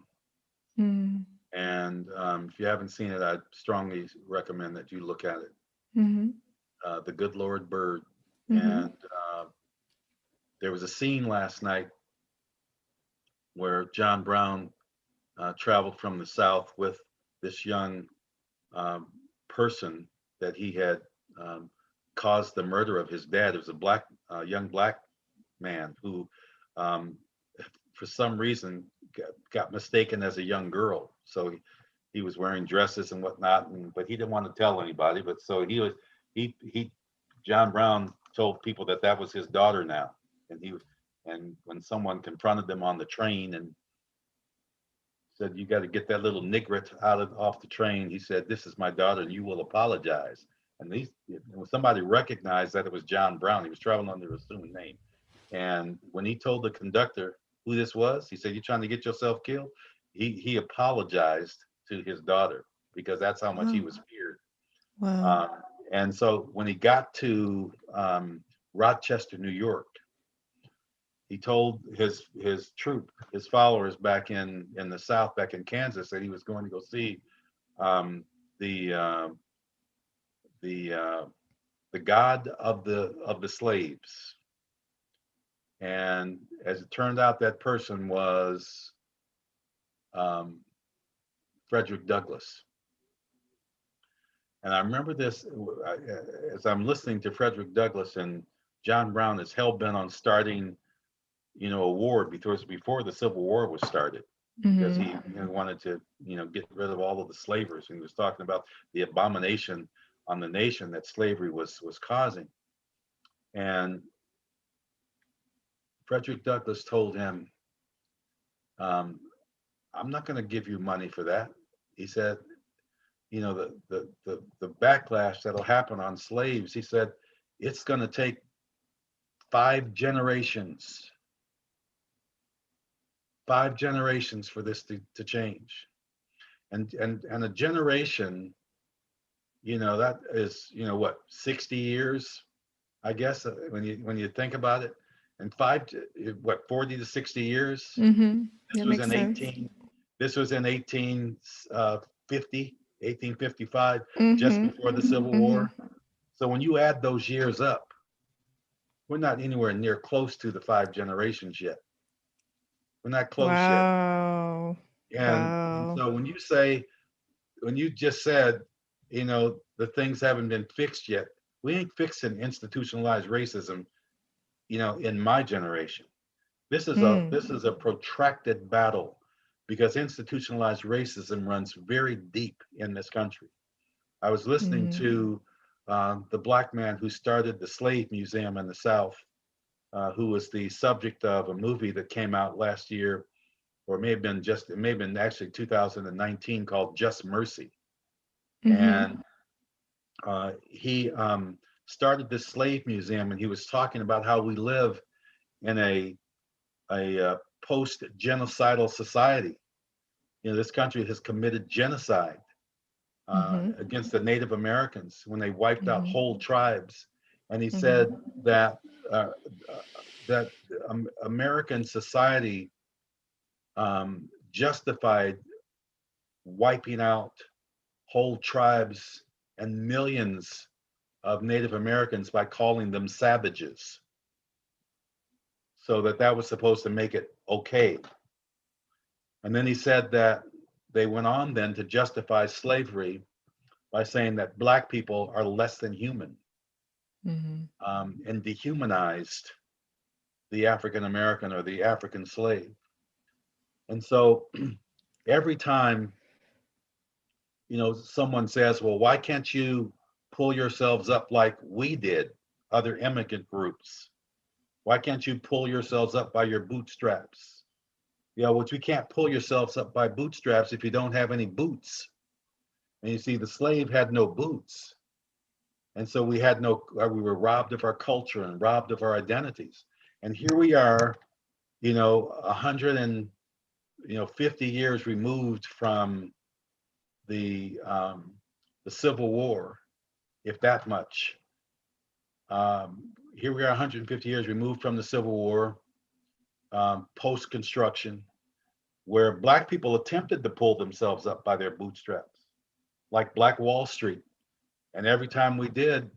Mm. And if you haven't seen it, I strongly recommend that you look at it. Mm-hmm. The Good Lord Bird. Mm-hmm. And there was a scene last night where John Brown traveled from the South with this young um, person that he had um, caused the murder of his dad. It was a young black man who, um, for some reason, got mistaken as a young girl. So he was wearing dresses and whatnot, but he didn't want to tell anybody. But so he John Brown told people that that was his daughter now, and when someone confronted them on the train and said, "You got to get that little nigret off the train," he said, "This is my daughter, and you will apologize." And when somebody recognized that it was John Brown, he was traveling under an assumed name. And when he told the conductor who this was, he said, "You trying to get yourself killed?" He apologized to his daughter because that's how much he Wow. was feared. Wow. Um, and so when he got to Rochester, New York, he told his troop, his followers back in the South, back in Kansas, that he was going to go see um, the uh, the uh, the God of the slaves. And as it turned out, that person was um, Frederick Douglass. And I remember this as I'm listening to Frederick Douglass, and John Brown is hell bent on starting, a war before the Civil War was started, because he Mm-hmm. wanted to, get rid of all of the slavers. And he was talking about the abomination on the nation that slavery was causing. And Frederick Douglass told him, um, "I'm not going to give you money for that." He said, the backlash that'll happen on slaves, he said, it's going to take 5 generations, 5 generations for this to change. And a generation, that is, what, 60 years, I guess, when you think about it. And 40 to 60 years. Mm-hmm. This That was makes in sense. 18 this was in 1850, 1855, just Mm-hmm. before the Civil Mm-hmm. War. So when you add those years up, we're not anywhere near close to the 5 generations yet. We're not close yet. Wow. And Wow. so when you just said, the things haven't been fixed yet, we ain't fixing institutionalized racism, in my generation. This Mm. is a protracted battle because institutionalized racism runs very deep in this country. I was listening Mm. to the black man who started the slave museum in the South, who was the subject of a movie that came out last year, or it may have been actually 2019, called Just Mercy. Mm-hmm. And he started this slave museum, and he was talking about how we live in a post-genocidal society. This country has committed genocide Mm-hmm. against the Native Americans when they wiped out Mm-hmm. whole tribes. And he said Mm-hmm. that uh, that American society justified wiping out whole tribes and millions of Native Americans by calling them savages. So that was supposed to make it okay. And then he said that they went on then to justify slavery by saying that black people are less than human, Mm-hmm. and dehumanized the African American or the African slave. And so every time, someone says, "Well, why can't you pull yourselves up like we did, other immigrant groups?" Why can't you pull yourselves up by your bootstraps? Which we can't pull yourselves up by bootstraps if you don't have any boots. And you see, the slave had no boots. And so we were robbed of our culture and robbed of our identities. And here we are, 150 years removed from the Civil War, if that much. Here we are 150 years removed from the Civil War, post-construction, where Black people attempted to pull themselves up by their bootstraps, like Black Wall Street. And every time we did,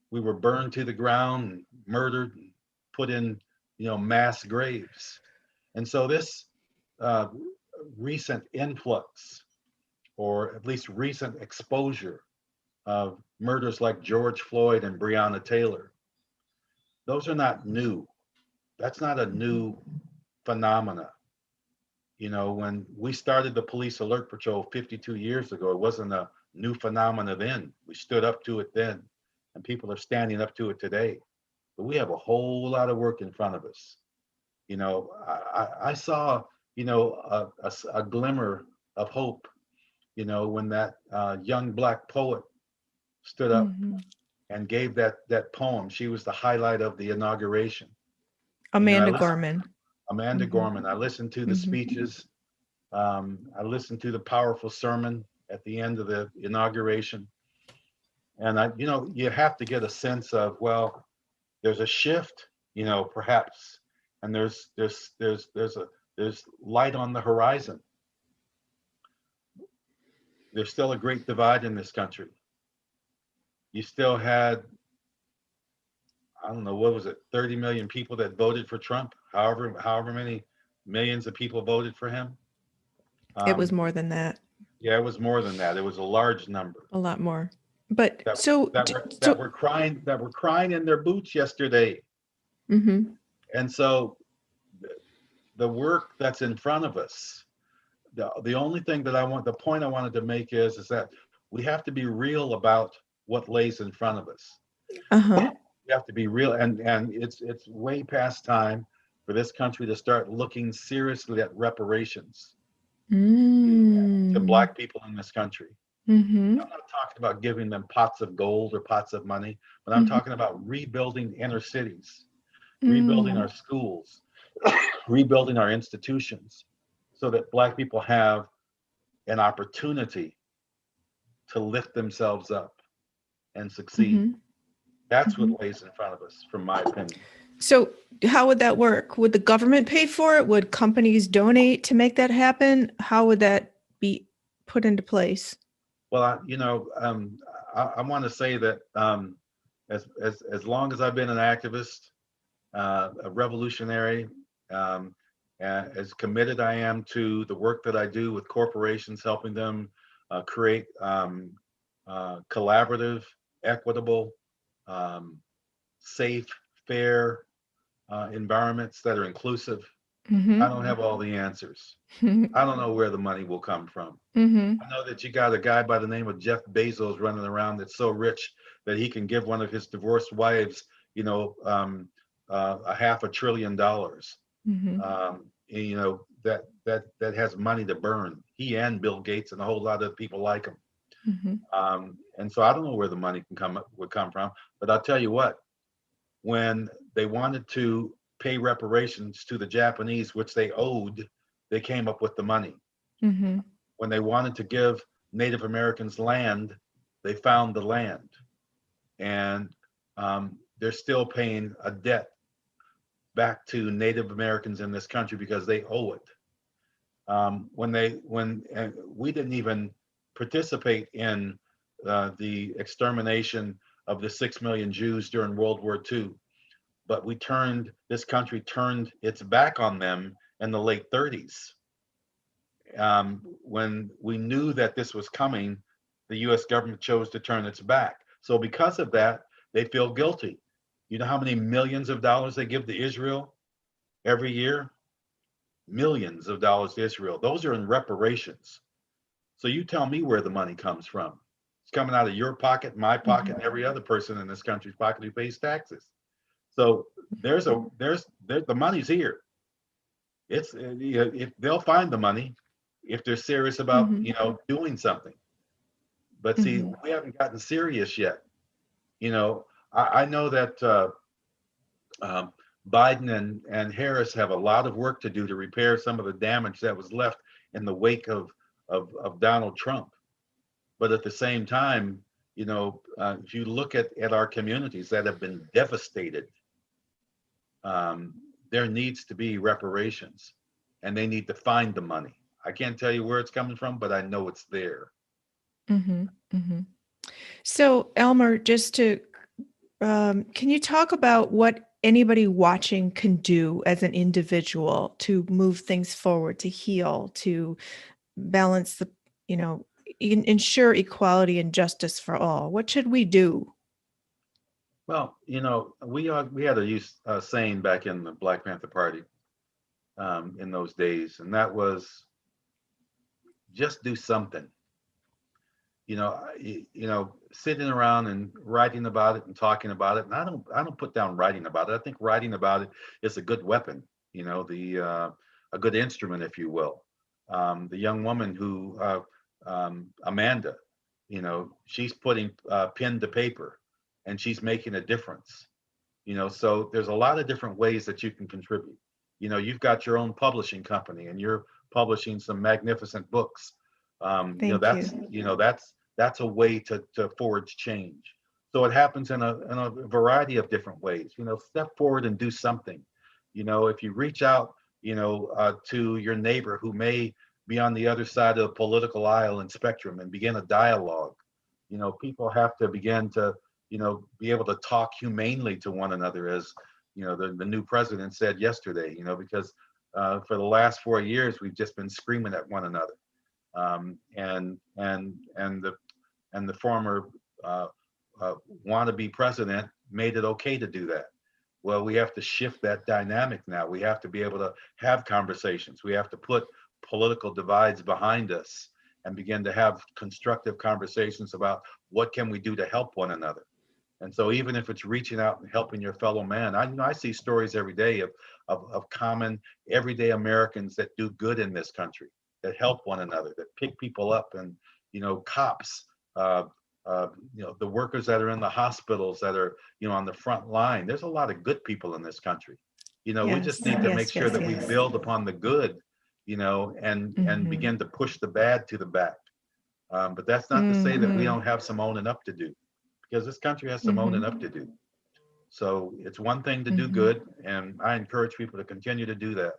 we were burned to the ground, and murdered, and put in, mass graves. And so this recent influx, or at least recent exposure of murders like George Floyd and Breonna Taylor, those are not new. That's not a new phenomena. When we started the Police Alert Patrol 52 years ago, it wasn't a new phenomena then. We stood up to it then, and people are standing up to it today. But we have a whole lot of work in front of us. I saw, a glimmer of hope, when that young Black poet stood up and gave that poem. She was the highlight of the inauguration. Amanda Gorman. Amanda Gorman. I listened to the speeches. I listened to the powerful sermon at the end of the inauguration. And you have to get a sense of, well, there's a shift, perhaps, and there's light on the horizon. There's still a great divide in this country. You still had, I don't know, what was it, 30 million people that voted for Trump, however many millions of people voted for him. It was more than that. Yeah, it was more than that. It was a large number. A lot more. But that were crying in their boots yesterday. And so the work that's in front of us, the only thing that the point I wanted to make is that we have to be real about what lays in front of us. We have to be real, and it's way past time for this country to start looking seriously at reparations to Black people in this country. I'm not talking about giving them pots of gold or pots of money, but I'm talking about rebuilding inner cities, rebuilding our schools, rebuilding our institutions, so that Black people have an opportunity to lift themselves up and succeed. That's what lays in front of us, from my opinion. So how would that work? Would the government pay for it? Would companies donate to make that happen? How would that be put into place? Well, I want to say that as long as I've been an activist, a revolutionary, as committed I am to the work that I do with corporations, helping them create collaborative, equitable, safe, fair environments that are inclusive. I don't have all the answers. I don't know where the money will come from. I know that you got a guy by the name of Jeff Bezos running around that's so rich that he can give one of his divorced wives, $500 billion. That has money to burn. He and Bill Gates and a whole lot of people like him. And so I don't know where the money would come from. But I'll tell you what, when they wanted to pay reparations to the Japanese, which they owed, they came up with the money. When they wanted to give Native Americans land, they found the land. And they're still paying a debt back to Native Americans in this country because they owe it. When we didn't even participate in the extermination of the 6 million Jews during World War II, but this country turned its back on them in the late 30s. When we knew that this was coming, the US government chose to turn its back. So because of that, they feel guilty. You know how many millions of dollars they give to Israel every year? Millions of dollars to Israel. Those are in reparations. So you tell me where the money comes from. It's coming out of your pocket, my pocket, and every other person in this country's pocket who pays taxes. So the money's here. It's if they'll find the money if they're serious about Mm-hmm. doing something. But see, Mm-hmm. we haven't gotten serious yet. I know that um, Biden and Harris have a lot of work to do to repair some of the damage that was left in the wake of Donald Trump. But at the same time, if you look at our communities that have been devastated, um, there needs to be reparations, and they need to find the money. I can't tell you where it's coming from, but I know it's there. Mm-hmm. Mm-hmm. So, Elmer, just to can you talk about what anybody watching can do as an individual to move things forward, to heal, to balance the, ensure equality and justice for all? What should we do? Well, we had a saying back in the Black Panther Party in those days, and that was just do something. Sitting around and writing about it and talking about it. And I don't put down writing about it. I think writing about it is a good weapon, a good instrument, if you will. The young woman who, Amanda, she's putting pen to paper and she's making a difference. So there's a lot of different ways that you can contribute. You've got your own publishing company and you're publishing some magnificent books. Thank you. That's a way to forge change. So it happens in a variety of different ways. Step forward and do something. If you reach out, to your neighbor who may be on the other side of the political aisle and spectrum and begin a dialogue. People have to begin to, be able to talk humanely to one another, as the new president said yesterday. Because for the last 4 years we've just been screaming at one another. And the former wannabe president made it okay to do that. Well, we have to shift that dynamic now. We have to be able to have conversations. We have to put political divides behind us and begin to have constructive conversations about what can we do to help one another. And so even if it's reaching out and helping your fellow man, I see stories every day of common everyday Americans that do good in this country, that help one another, that pick people up, and cops, uh, the workers that are in the hospitals that are on the front line. There's a lot of good people in this country. We Yes, just need to make yes, sure yes, that we yes. build upon the good, and Mm-hmm. begin to push the bad to the back. But that's not to say that we Mm-hmm. don't have some owning up to do, because this country has some Mm-hmm. owning up to do. So it's one thing to do Mm-hmm. good, and I encourage people to continue to do that.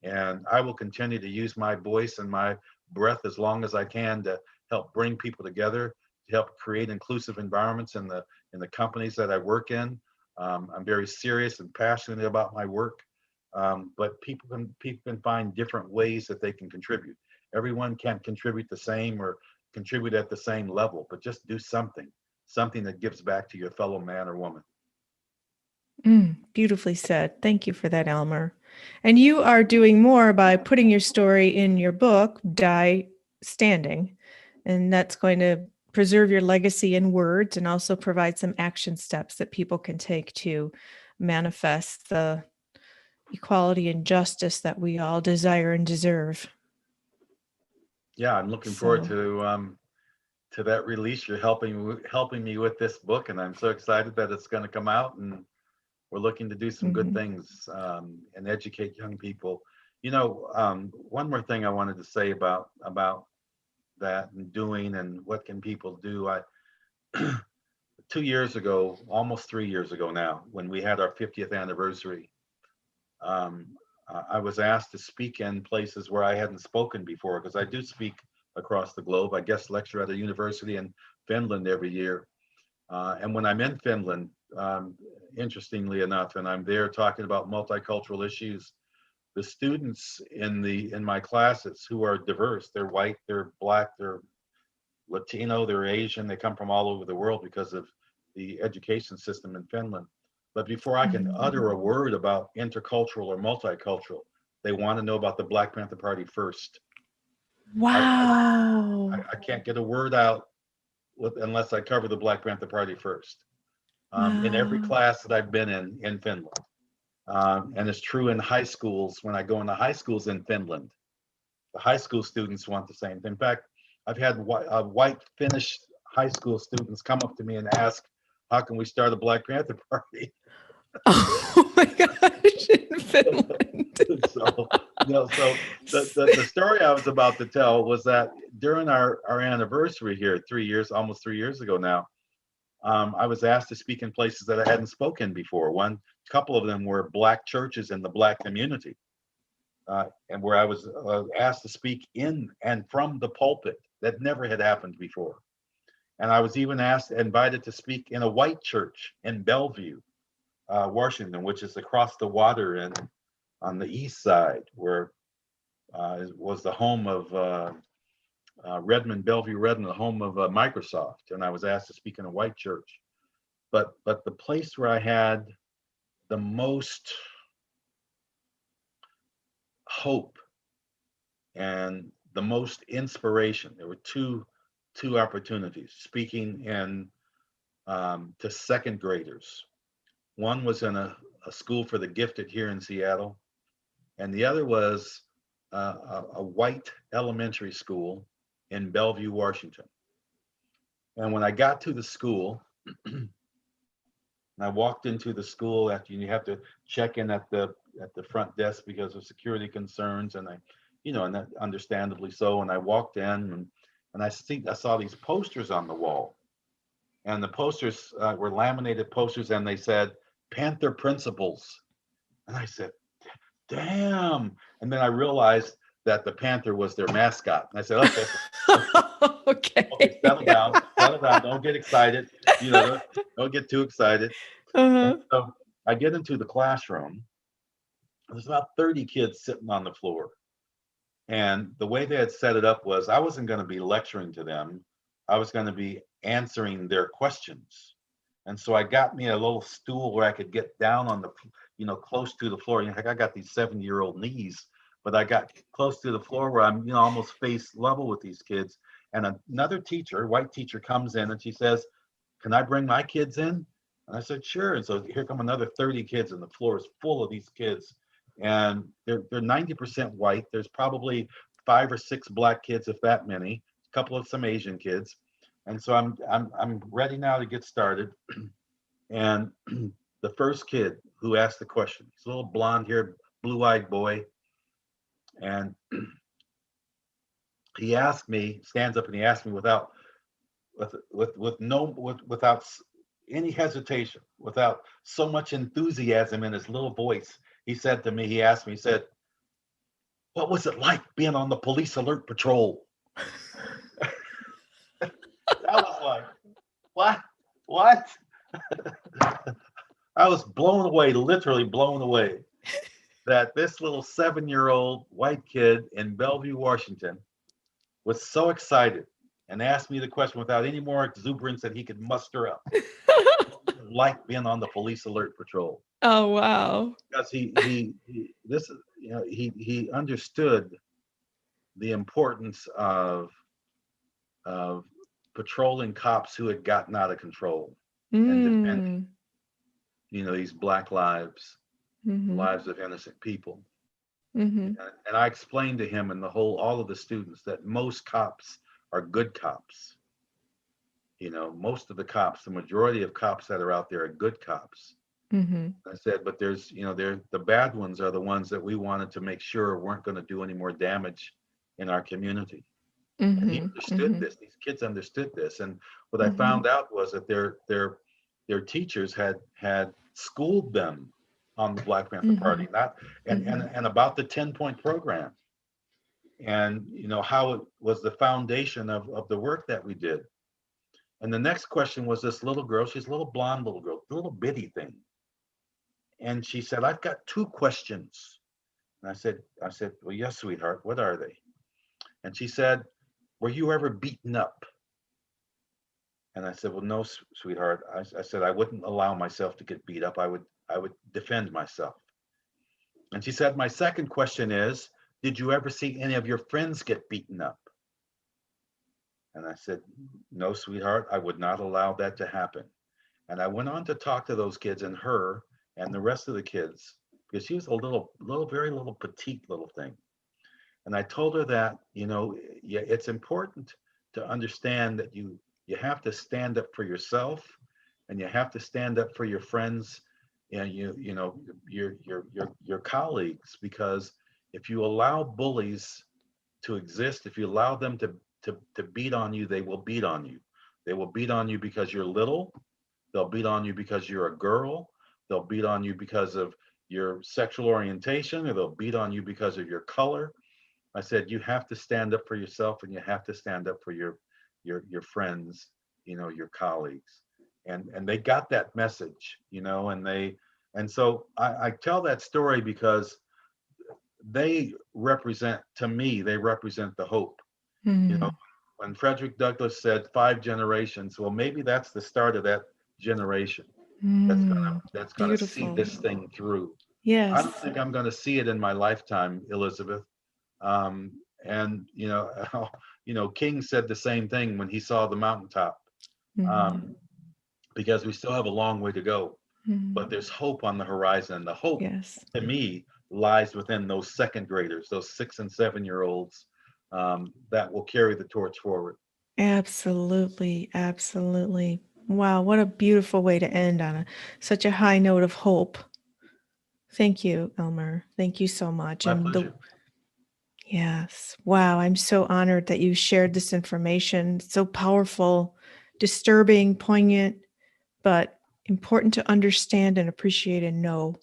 And I will continue to use my voice and my breath as long as I can to help bring people together, to help create inclusive environments in the companies that I work in. I'm very serious and passionate about my work, but people can find different ways that they can contribute. Everyone can't contribute the same or contribute at the same level, but just do something that gives back to your fellow man or woman. Beautifully said. Thank you for that, Elmer. And you are doing more by putting your story in your book, Die Standing. And that's going to preserve your legacy in words and also provide some action steps that people can take to manifest the equality and justice that we all desire and deserve. Yeah, I'm looking forward So, to that release. You're helping me with this book, and I'm so excited that it's going to come out. And we're looking to do some good mhm. things, and educate young people. One more thing I wanted to say about that and doing and what can people do. I 2 years ago, almost 3 years ago now, when we had our 50th anniversary, um, I was asked to speak in places where I hadn't spoken before, because I do speak across the globe. I guest lecture at a university in Finland every year. And when I'm in Finland, interestingly enough, and I'm there talking about multicultural issues, the students in my classes who are diverse, they're white, they're black, they're Latino, they're Asian, they come from all over the world because of the education system in Finland. But before I can Mhm. utter a word about intercultural or multicultural, they want to know about the Black Panther Party first. I, I, Wow. I can't get a word out unless I cover the Black Panther Party first. In every Wow. class that I've been in Finland. And it's true in high schools. When I go into high schools in Finland, the high school students want the same thing. In fact, I've had white Finnish high school students come up to me and ask, how can we start a Black Panther Party? Oh my gosh, in Finland. So, so the story I was about to tell was that during our anniversary here, 3 years, almost 3 years ago now, I was asked to speak in places that I hadn't spoken before. One couple of them were Black churches in the Black community, and where I was asked to speak in and from the pulpit. That never had happened before. And I was even invited to speak in a white church in Bellevue, Washington, which is across the water and on the east side, where was the home of Redmond, Bellevue, Redmond, the home of Microsoft. And I was asked to speak in a white church. But the place where I had the most hope and the most inspiration, there were two opportunities speaking in to second graders. One was in a school for the gifted here in Seattle, and the other was a white elementary school in Bellevue, Washington. And when I got to the school, and I walked into the school, after you have to check in at the front desk because of security concerns, and and that understandably so. And I walked in, and I saw these posters on the wall, and the posters were laminated posters, and they said Panther Principles, and I said, damn. And then I realized that the panther was their mascot. And I said, okay, Okay. settle down, don't get excited, don't get too excited. Uh-huh. And so I get into the classroom. There's about 30 kids sitting on the floor. And the way they had set it up was I wasn't going to be lecturing to them. I was going to be answering their questions. And so I got me a little stool where I could get down on the, close to the floor. I got these 7-year-old knees, but I got close to the floor where I'm, almost face level with these kids. And another teacher, white teacher, comes in and she says, can I bring my kids in? And I said, sure. And so here come another 30 kids, and the floor is full of these kids. And they're 90% white. There's probably 5 or 6 Black kids, if that many, a couple of some Asian kids. And so I'm ready now to get started. And the first kid who asked the question, he's a little blonde-haired, blue-eyed boy, and he asked me, stands up and he asked me without any hesitation, without so much enthusiasm in his little voice. He said to me, he said, what was it like being on the police alert patrol? I was like, what? I was blown away, literally blown away, that this little 7-year-old white kid in Bellevue, Washington was so excited and asked me the question without any more exuberance that he could muster up. Like being on the police alert patrol. Oh, wow. Because he understood the importance of patrolling cops who had gotten out of control and defending, these Black lives, lives of innocent people. And I explained to him and all of the students that most cops are good cops. Most of the cops, the majority of cops that are out there are good cops. I said, but there's, the bad ones are the ones that we wanted to make sure weren't going to do any more damage in our community. And he understood this. These kids understood this. And what I found out was that their teachers had schooled them on the Black Panther Party, and about the 10-point program, and how it was the foundation of the work that we did. And the next question was this little girl. She's a little blonde little girl, little bitty thing. And she said, I've got 2 questions. And I said, well, yes, sweetheart, what are they? And she said, were you ever beaten up? And I said, well, no, sweetheart. I said, I wouldn't allow myself to get beat up. I would defend myself. And she said, my second question is, did you ever see any of your friends get beaten up? And I said, no, sweetheart, I would not allow that to happen. And I went on to talk to those kids and her and the rest of the kids because she was a very little petite little thing. And I told her that, yeah, it's important to understand that you have to stand up for yourself, and you have to stand up for your friends and your colleagues, because if you allow bullies to exist, if you allow them to beat on you, they will beat on you. They will beat on you because you're little. They'll beat on you because you're a girl. They'll beat on you because of your sexual orientation, or they'll beat on you because of your color. I said, you have to stand up for yourself, and you have to stand up for your friends, your colleagues. And they got that message, and so I tell that story because to me, they represent the hope. Mm, When Frederick Douglass said 5 generations, well, maybe that's the start of that generation that's gonna see beautiful. this thing through. I don't Yes. think I'm gonna see it in my lifetime, Elizabeth. Um, and King said the same thing when he saw the mountaintop, Mm, um, because we still have a long way to go, mm, but there's hope on the horizon. The hope, yes. to me, lies within those second graders, those 6 and 7 year olds, that will carry the torch forward. Absolutely. Absolutely. Wow. What a beautiful way to end on such a high note of hope. Thank you, Elmer. Thank you so much. My And pleasure. yes, wow, I'm so honored that you shared this information. So powerful, disturbing, poignant, but important to understand and appreciate and know. Uh,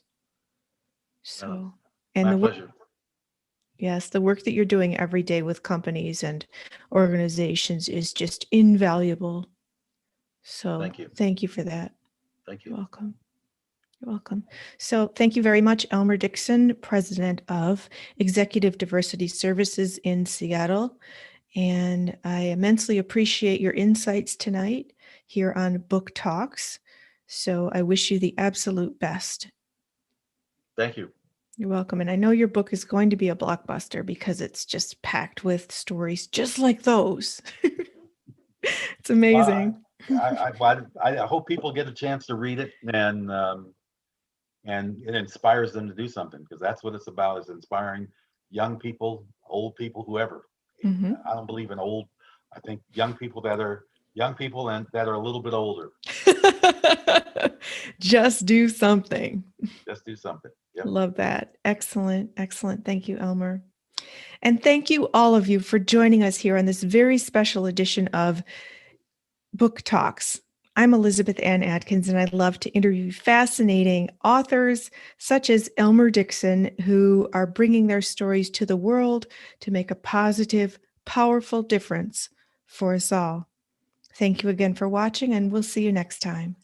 So, and my the work, pleasure. yes, the work that you're doing every day with companies and organizations is just invaluable. So, Thank you. thank you for that. Thank you. You're welcome. You're welcome. So, thank you very much, Elmer Dixon, President of Executive Diversity Services in Seattle. And I immensely appreciate your insights tonight here on Book Talks. So I wish you the absolute best. Thank you. You're welcome. And I know your book is going to be a blockbuster because it's just packed with stories just like those. It's Well, amazing. I hope people get a chance to read it, and it inspires them to do something, because that's what it's about, is inspiring young people, old people, whoever. Mhm. I don't believe in old. I think young people that are young people and that are a little bit older. Just do something. Just do something. Yep. Love that. Excellent. Excellent. Thank you, Elmer. And thank you, all of you, for joining us here on this very special edition of Book Talks. I'm Elizabeth Ann Atkins, and I'd love to interview fascinating authors such as Elmer Dixon, who are bringing their stories to the world to make a positive, powerful difference for us all. Thank you again for watching, and we'll see you next time.